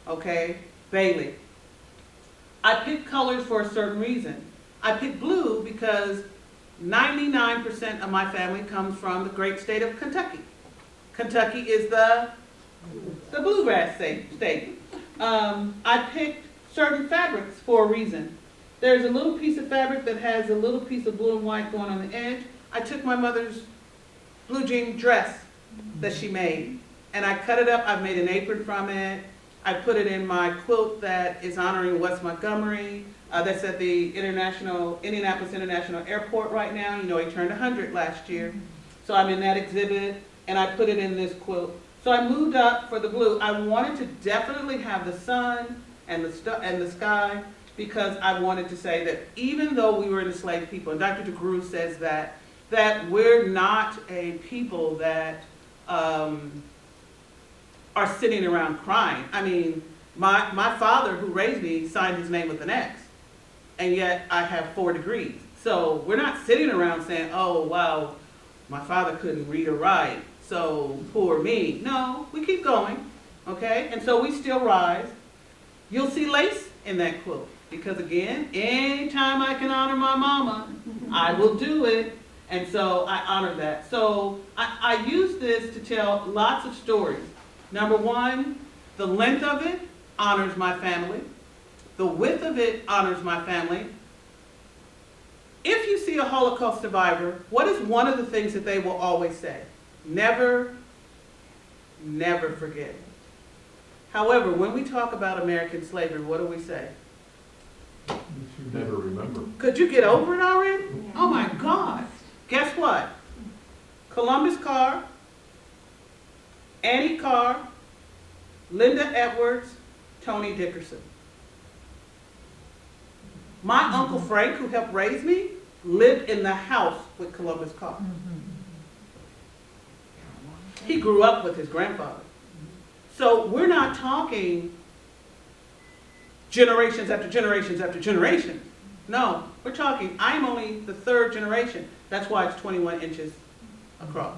Okay? Bailey. I picked colors for a certain reason. I picked blue because 99% of my family comes from the great state of Kentucky. Kentucky is the bluegrass state. I picked certain fabrics for a reason. There's a little piece of fabric that has a little piece of blue and white going on the edge. I took my mother's blue jean dress that she made, and I cut it up. I've made an apron from it. I put it in my quilt that is honoring Wes Montgomery. That's at the Indianapolis International Airport right now. You know, he turned 100 last year. So I'm in that exhibit, and I put it in this quilt. So I moved up for the blue. I wanted to definitely have the sun and the sky, because I wanted to say that even though we were enslaved people, and Dr. DeGroot says that we're not a people that are sitting around crying. I mean, my father who raised me signed his name with an X, and yet I have 4 degrees. So we're not sitting around saying, oh, wow, my father couldn't read or write, so poor me. No, we keep going, okay? And so we still rise. You'll see lace in that quilt. Because again, anytime I can honor my mama, I will do it. And so I honor that. So I use this to tell lots of stories. Number 1, the length of it honors my family. The width of it honors my family. If you see a Holocaust survivor, what is one of the things that they will always say? Never, never forget. However, when we talk about American slavery, what do we say? You never remember. Could you get over it already? Oh my God. Guess what? Columbus Carr, Annie Carr, Linda Edwards, Tony Dickerson. My Uncle Frank, who helped raise me, lived in the house with Columbus Carr. He grew up with his grandfather. So we're not talking generations after generations after generations. No, we're talking, I'm only the 3rd generation. That's why it's 21 inches across.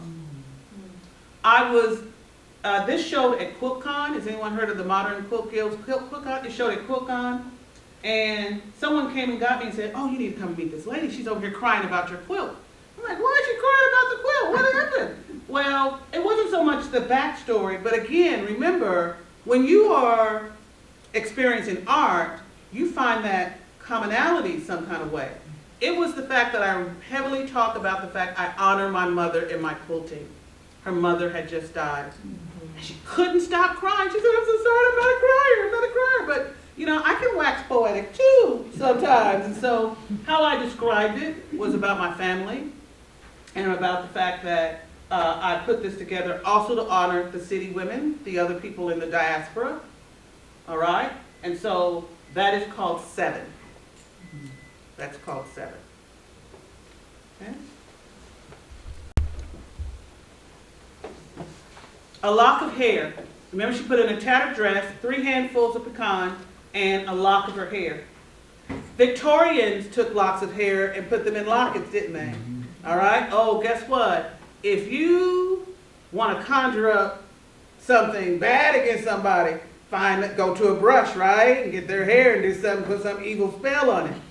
This showed at QuiltCon. Has anyone heard of the Modern Quilt Guild's QuiltCon? It showed at QuiltCon. And someone came and got me and said, oh, you need to come meet this lady. She's over here crying about your quilt. I'm like, why is she crying about the quilt? What happened? Well, it wasn't so much the backstory, but again, remember, when you are experiencing art, you find that commonality some kind of way. It was the fact that I heavily talk about the fact I honor my mother in my quilting. Her mother had just died. And she couldn't stop crying. She said, I'm so sorry, I'm not a crier, I'm not a crier. But, you know, I can wax poetic too sometimes. And so how I described it was about my family and about the fact that I put this together also to honor the city women, the other people in the diaspora. All right? And so that is called 7. That's called 7. Okay? A lock of hair. Remember, she put in a tattered dress, 3 handfuls of pecan, and a lock of her hair. Victorians took locks of hair and put them in lockets, didn't they? All right? Oh, guess what? If you want to conjure up something bad against somebody, go to a brush, right? And get their hair and do something, put some evil spell on it.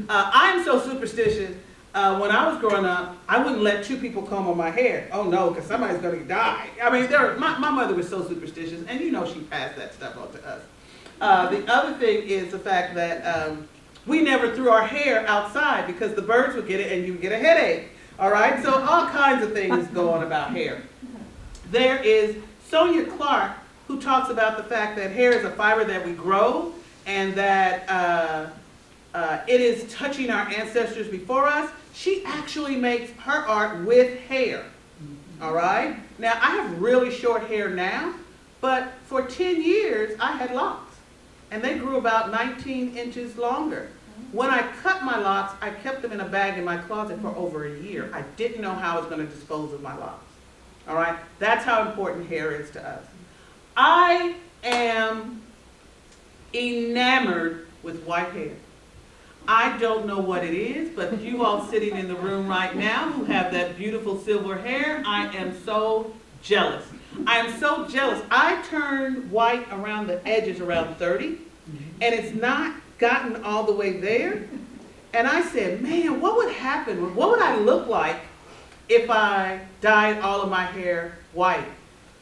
I'm so superstitious. When I was growing up, I wouldn't let 2 people comb on my hair. Oh no, because somebody's going to die. I mean, my mother was so superstitious, and you know she passed that stuff on to us. The other thing is the fact that we never threw our hair outside because the birds would get it and you would get a headache. All right, so all kinds of things go on about hair. There is Sonia Clark, who talks about the fact that hair is a fiber that we grow and that it is touching our ancestors before us. She actually makes her art with hair. All right? Now, I have really short hair now, but for 10 years, I had locks. And they grew about 19 inches longer. When I cut my locks, I kept them in a bag in my closet for over a year. I didn't know how I was going to dispose of my locks. All right? That's how important hair is to us. I am enamored with white hair. I don't know what it is, but you all sitting in the room right now who have that beautiful silver hair, I am so jealous. I am so jealous. I turned white around the edges around 30, and it's not gotten all the way there. And I said, man, what would happen? What would I look like if I dyed all of my hair white?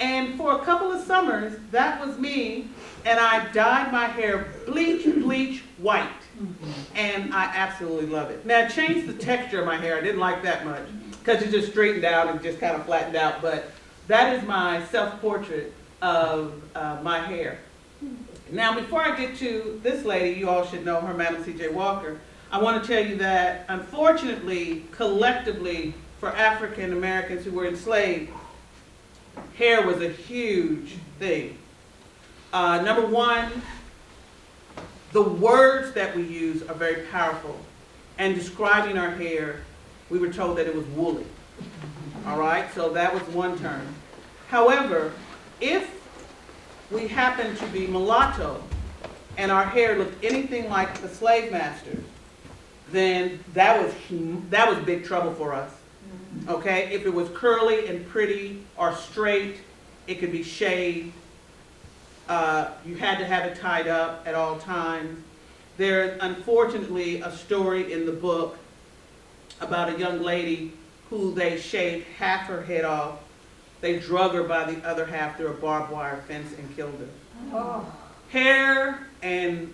And for a couple of summers, that was me, and I dyed my hair bleach white. And I absolutely love it. Now, it changed the texture of my hair. I didn't like that much because it just straightened out and just kind of flattened out. But that is my self-portrait of my hair. Now, before I get to this lady, you all should know her, Madam C.J. Walker. I want to tell you that, unfortunately, collectively, for African Americans who were enslaved, hair was a huge thing. Number one, the words that we use are very powerful. And describing our hair, we were told that it was woolly. All right, so that was one term. However, if we happen to be mulatto and our hair looked anything like the slave masters, then that was big trouble for us. Okay, if it was curly and pretty or straight, it could be shaved. You had to have it tied up at all times. There's unfortunately a story in the book about a young lady who they shaved half her head off. They drug her by the other half through a barbed wire fence and killed her. Oh. Hair and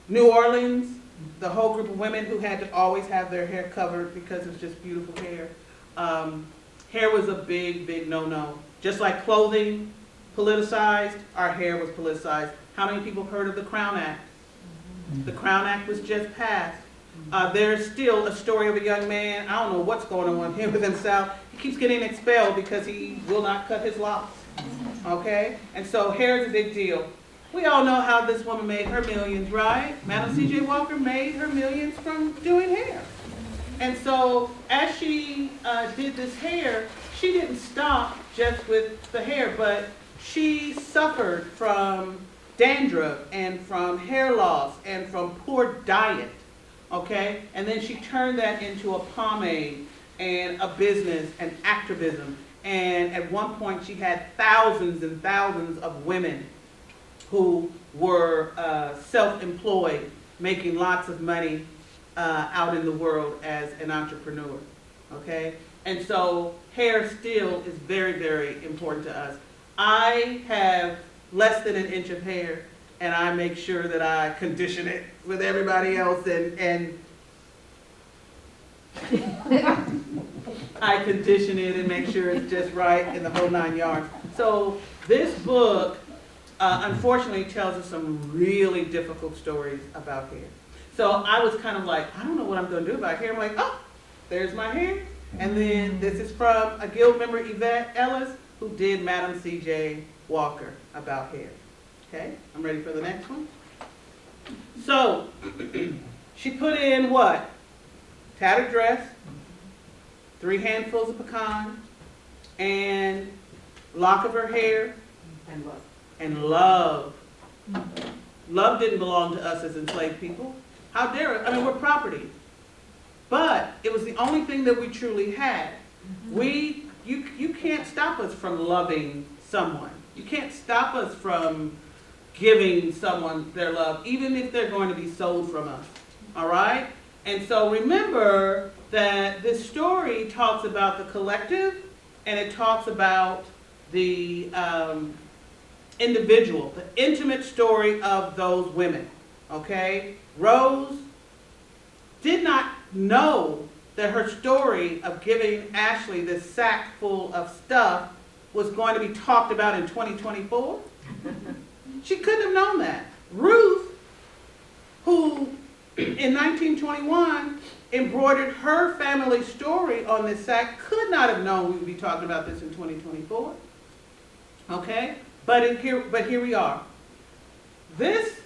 New Orleans, the whole group of women who had to always have their hair covered because it's just beautiful hair. Hair was a big no-no. Just like clothing politicized, our hair was politicized. How many people have heard of the Crown Act? The Crown Act was just passed. There's still a story of a young man, I don't know what's going on here with himself. He keeps getting expelled because he will not cut his locks. Okay? And so hair is a big deal. We all know how this woman made her millions, right? Madam C.J. Walker made her millions from doing hair. And so as she did this hair, she didn't stop just with the hair, but she suffered from dandruff and from hair loss and from poor diet, okay? And then she turned that into a pomade and a business and activism. And at one point she had thousands and thousands of women who were self-employed, making lots of money out in the world as an entrepreneur, okay? And so hair still is very, very important to us. I have less than an inch of hair, and I make sure that I condition it with everybody else, and I condition it and make sure it's just right in the whole 9 yards. So this book, unfortunately, tells us some really difficult stories about hair. So I was kind of like, I don't know what I'm going to do about hair. I'm like, oh, there's my hair. And then this is from a guild member, Yvette Ellis, who did Madam C.J. Walker about hair. Okay, I'm ready for the next one. So she put in what? Tattered dress, 3 handfuls of pecan, and lock of her hair, And love. and love. Love didn't belong to us as enslaved people. How dare it? I mean, we're property. But it was the only thing that we truly had. You can't stop us from loving someone. You can't stop us from giving someone their love, even if they're going to be sold from us. All right? And so remember that this story talks about the collective, and it talks about the individual, the intimate story of those women. Okay? Rose did not know that her story of giving Ashley this sack full of stuff was going to be talked about in 2024. She couldn't have known that. Ruth, who in 1921 embroidered her family story on this sack, could not have known we would be talking about this in 2024. Okay? But here we are. This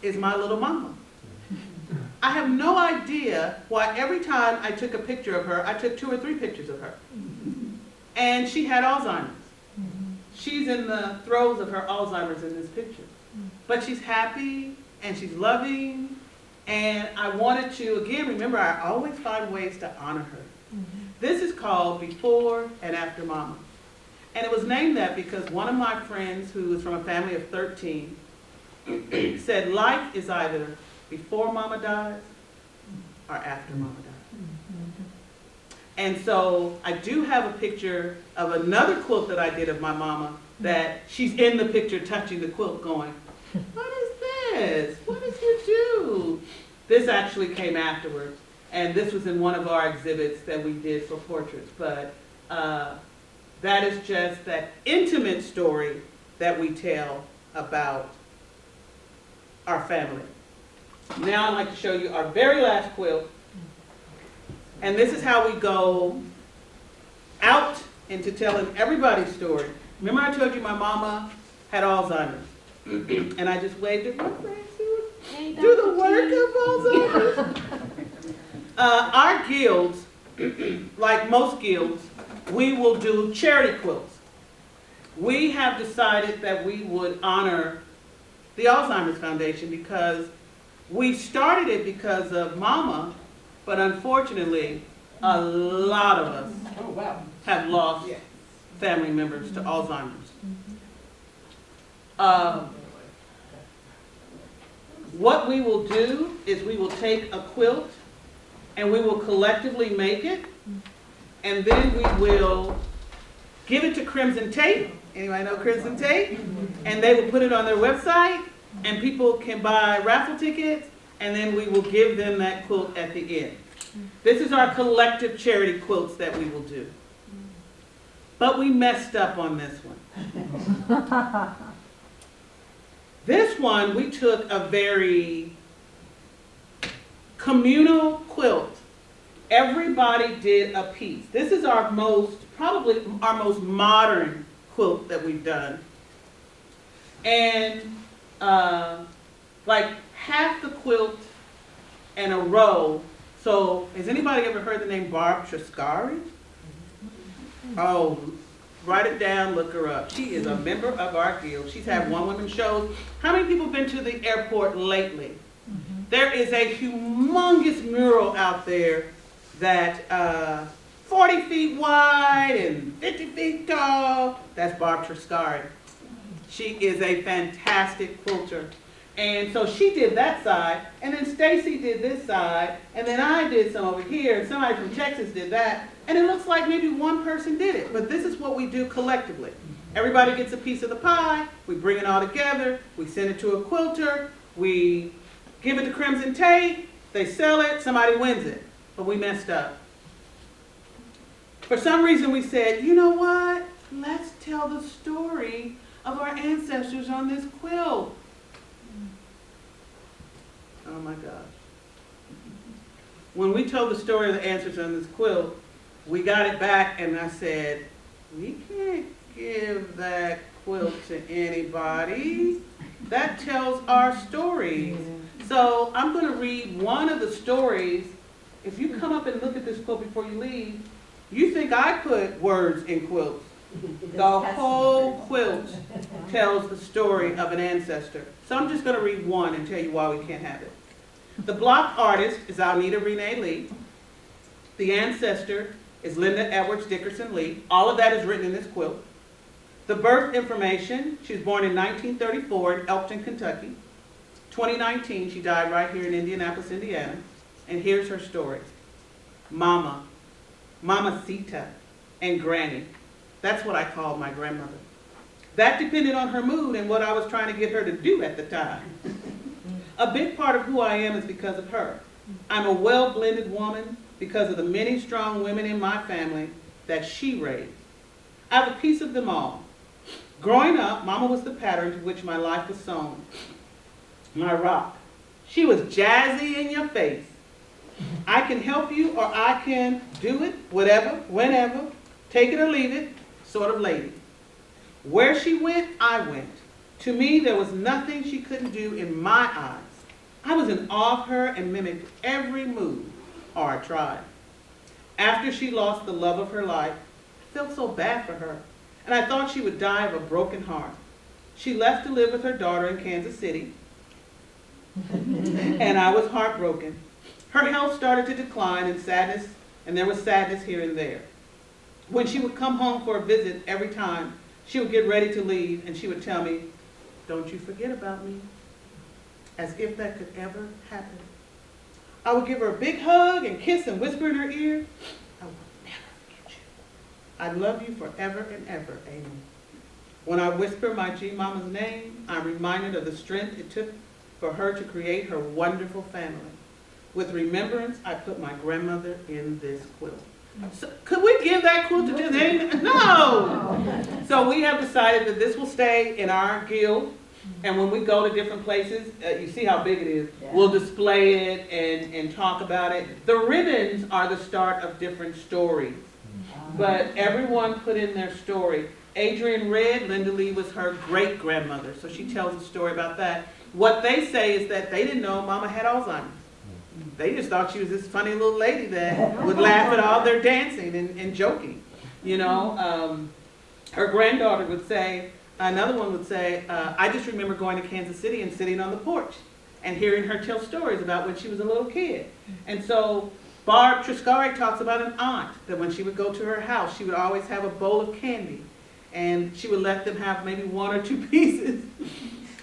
is my little mama. I have no idea why every time I took a picture of her, I took 2 or 3 pictures of her. And she had Alzheimer's. She's in the throes of her Alzheimer's in this picture. But she's happy and she's loving. And I wanted to, again, remember, I always find ways to honor her. This is called Before and After Mama. And it was named that because one of my friends, who was from a family of 13, said life is either before mama dies or after mama dies. And so I do have a picture of another quilt that I did of my mama, that she's in the picture touching the quilt going, what is this? What did you do? This actually came afterwards. And this was in one of our exhibits that we did for portraits. But that is just that intimate story that we tell about our family. Now I'd like to show you our very last quilt. And this is how we go out into telling everybody's story. Remember I told you my mama had Alzheimer's. And I just waved at my friends who do the work of Alzheimer's. Our guilds, like most guilds, we will do charity quilts. We have decided that we would honor the Alzheimer's Foundation because we started it because of Mama, but unfortunately, a lot of us have lost family members to Alzheimer's. What we will do is we will take a quilt and we will collectively make it, and then we will give it to Crimson Tape. Anybody know Crimson Tape? And they will put it on their website, and people can buy raffle tickets, and then we will give them that quilt at the end. This is our collective charity quilts that we will do. But we messed up on this one. This one, we took a very communal quilt. Everybody did a piece. This is our probably our most modern quilt that we've done. And like half the quilt and a row. So has anybody ever heard the name Barb Triscari? Oh, write it down, look her up. She is a member of our guild. She's had one-woman shows. How many people have been to the airport lately? There is a humongous mural out there that 40 feet wide and 50 feet tall. That's Barb Triscari. She is a fantastic quilter. And so she did that side, and then Stacy did this side, and then I did some over here, and somebody from Texas did that, and it looks like maybe one person did it, but this is what we do collectively. Everybody gets a piece of the pie, we bring it all together, we send it to a quilter, we give it to Crimson Tate, they sell it, somebody wins it, but we messed up. For some reason we said, you know what, let's tell the story of our ancestors on this quilt. Oh my gosh. When we told the story of the ancestors on this quilt, we got it back and I said, we can't give that quilt to anybody. That tells our stories. So I'm going to read one of the stories. If you come up and look at this quilt before you leave, you think I put words in quilts. The whole quilt tells the story of an ancestor. So I'm just going to read one and tell you why we can't have it. The block artist is Alnita Renee Lee. The ancestor is Linda Edwards Dickerson Lee. All of that is written in this quilt. The birth information, she was born in 1934 in Elkton, Kentucky. 2019, she died right here in Indianapolis, Indiana. And here's her story. Mama, Mamacita, and Granny. That's what I called my grandmother. That depended on her mood and what I was trying to get her to do at the time. A big part of who I am is because of her. I'm a well-blended woman because of the many strong women in my family that she raised. I have a piece of them all. Growing up, Mama was the pattern to which my life was sewn. My rock. She was jazzy in your face. I can help you or I can do it, whatever, whenever, take it or leave it, sort of lady. Where she went, I went. To me, there was nothing she couldn't do in my eyes. I was in awe of her and mimicked every move, or I tried. After she lost the love of her life, I felt so bad for her, and I thought she would die of a broken heart. She left to live with her daughter in Kansas City, and I was heartbroken. Her health started to decline and there was sadness here and there. When she would come home for a visit every time, she would get ready to leave and she would tell me, "Don't you forget about me," as if that could ever happen. I would give her a big hug and kiss and whisper in her ear, "I will never forget you. I love you forever and ever, amen." When I whisper my G-Mama's name, I'm reminded of the strength it took for her to create her wonderful family. With remembrance, I put my grandmother in this quilt. So, could we give that quilt to just any? No! So we have decided that this will stay in our guild, and when we go to different places, you see how big it is, we'll display it and talk about it. The ribbons are the start of different stories, but everyone put in their story. Adrienne Red, Linda Lee was her great-grandmother, so she tells a story about that. What they say is that they didn't know Mama had Alzheimer's. They just thought she was this funny little lady that would laugh at all their dancing and joking. You know, her granddaughter would say, another one would say, I just remember going to Kansas City and sitting on the porch and hearing her tell stories about when she was a little kid. And so Barb Triscari talks about an aunt that when she would go to her house, she would always have a bowl of candy. And she would let them have maybe 1 or 2 pieces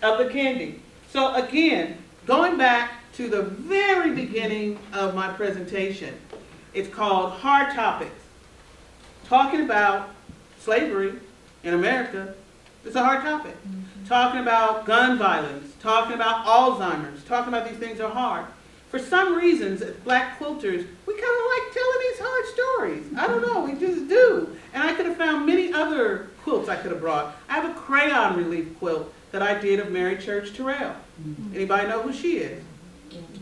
of the candy. So again, going back to the very beginning of my presentation, it's called Hard Topics. Talking about slavery in America is a hard topic. Talking about gun violence, talking about Alzheimer's, talking about these things are hard. For some reasons, as black quilters, we kind of like telling these hard stories. I don't know, we just do. And I could have found many other quilts I could have brought. I have a crayon relief quilt that I did of Mary Church Terrell. Anybody know who she is?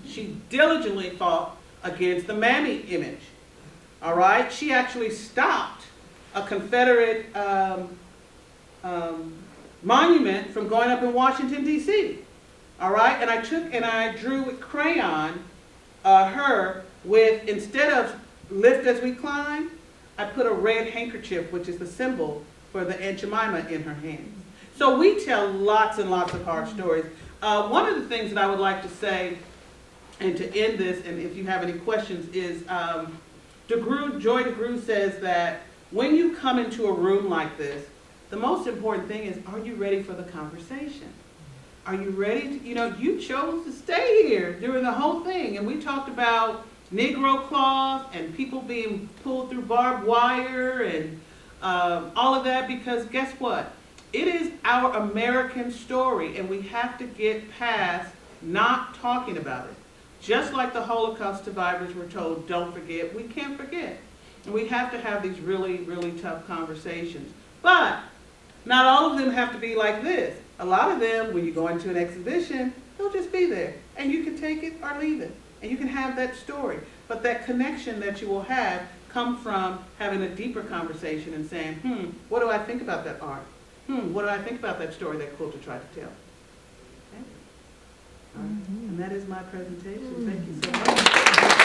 She diligently fought against the Mammy image. All right? She actually stopped a Confederate monument from going up in Washington, D.C. All right? And I took and I drew with crayon her with, instead of lift as we climb, I put a red handkerchief, which is the symbol for the Aunt Jemima in her hands. So we tell lots and lots of hard stories. One of the things that I would like to say, and to end this, and if you have any questions, is Joy DeGroot says that when you come into a room like this, the most important thing is, are you ready for the conversation? Are you ready to, you chose to stay here during the whole thing, and we talked about Negro cloth and people being pulled through barbed wire and all of that, because guess what? It is our American story, and we have to get past not talking about it. Just like the Holocaust survivors were told, don't forget, we can't forget. And we have to have these really, really tough conversations. But not all of them have to be like this. A lot of them, when you go into an exhibition, they'll just be there. And you can take it or leave it. And you can have that story. But that connection that you will have come from having a deeper conversation and saying, what do I think about that art? What do I think about that story that Quilter tried to tell? Okay. All right. And that is my presentation. Thank you so much.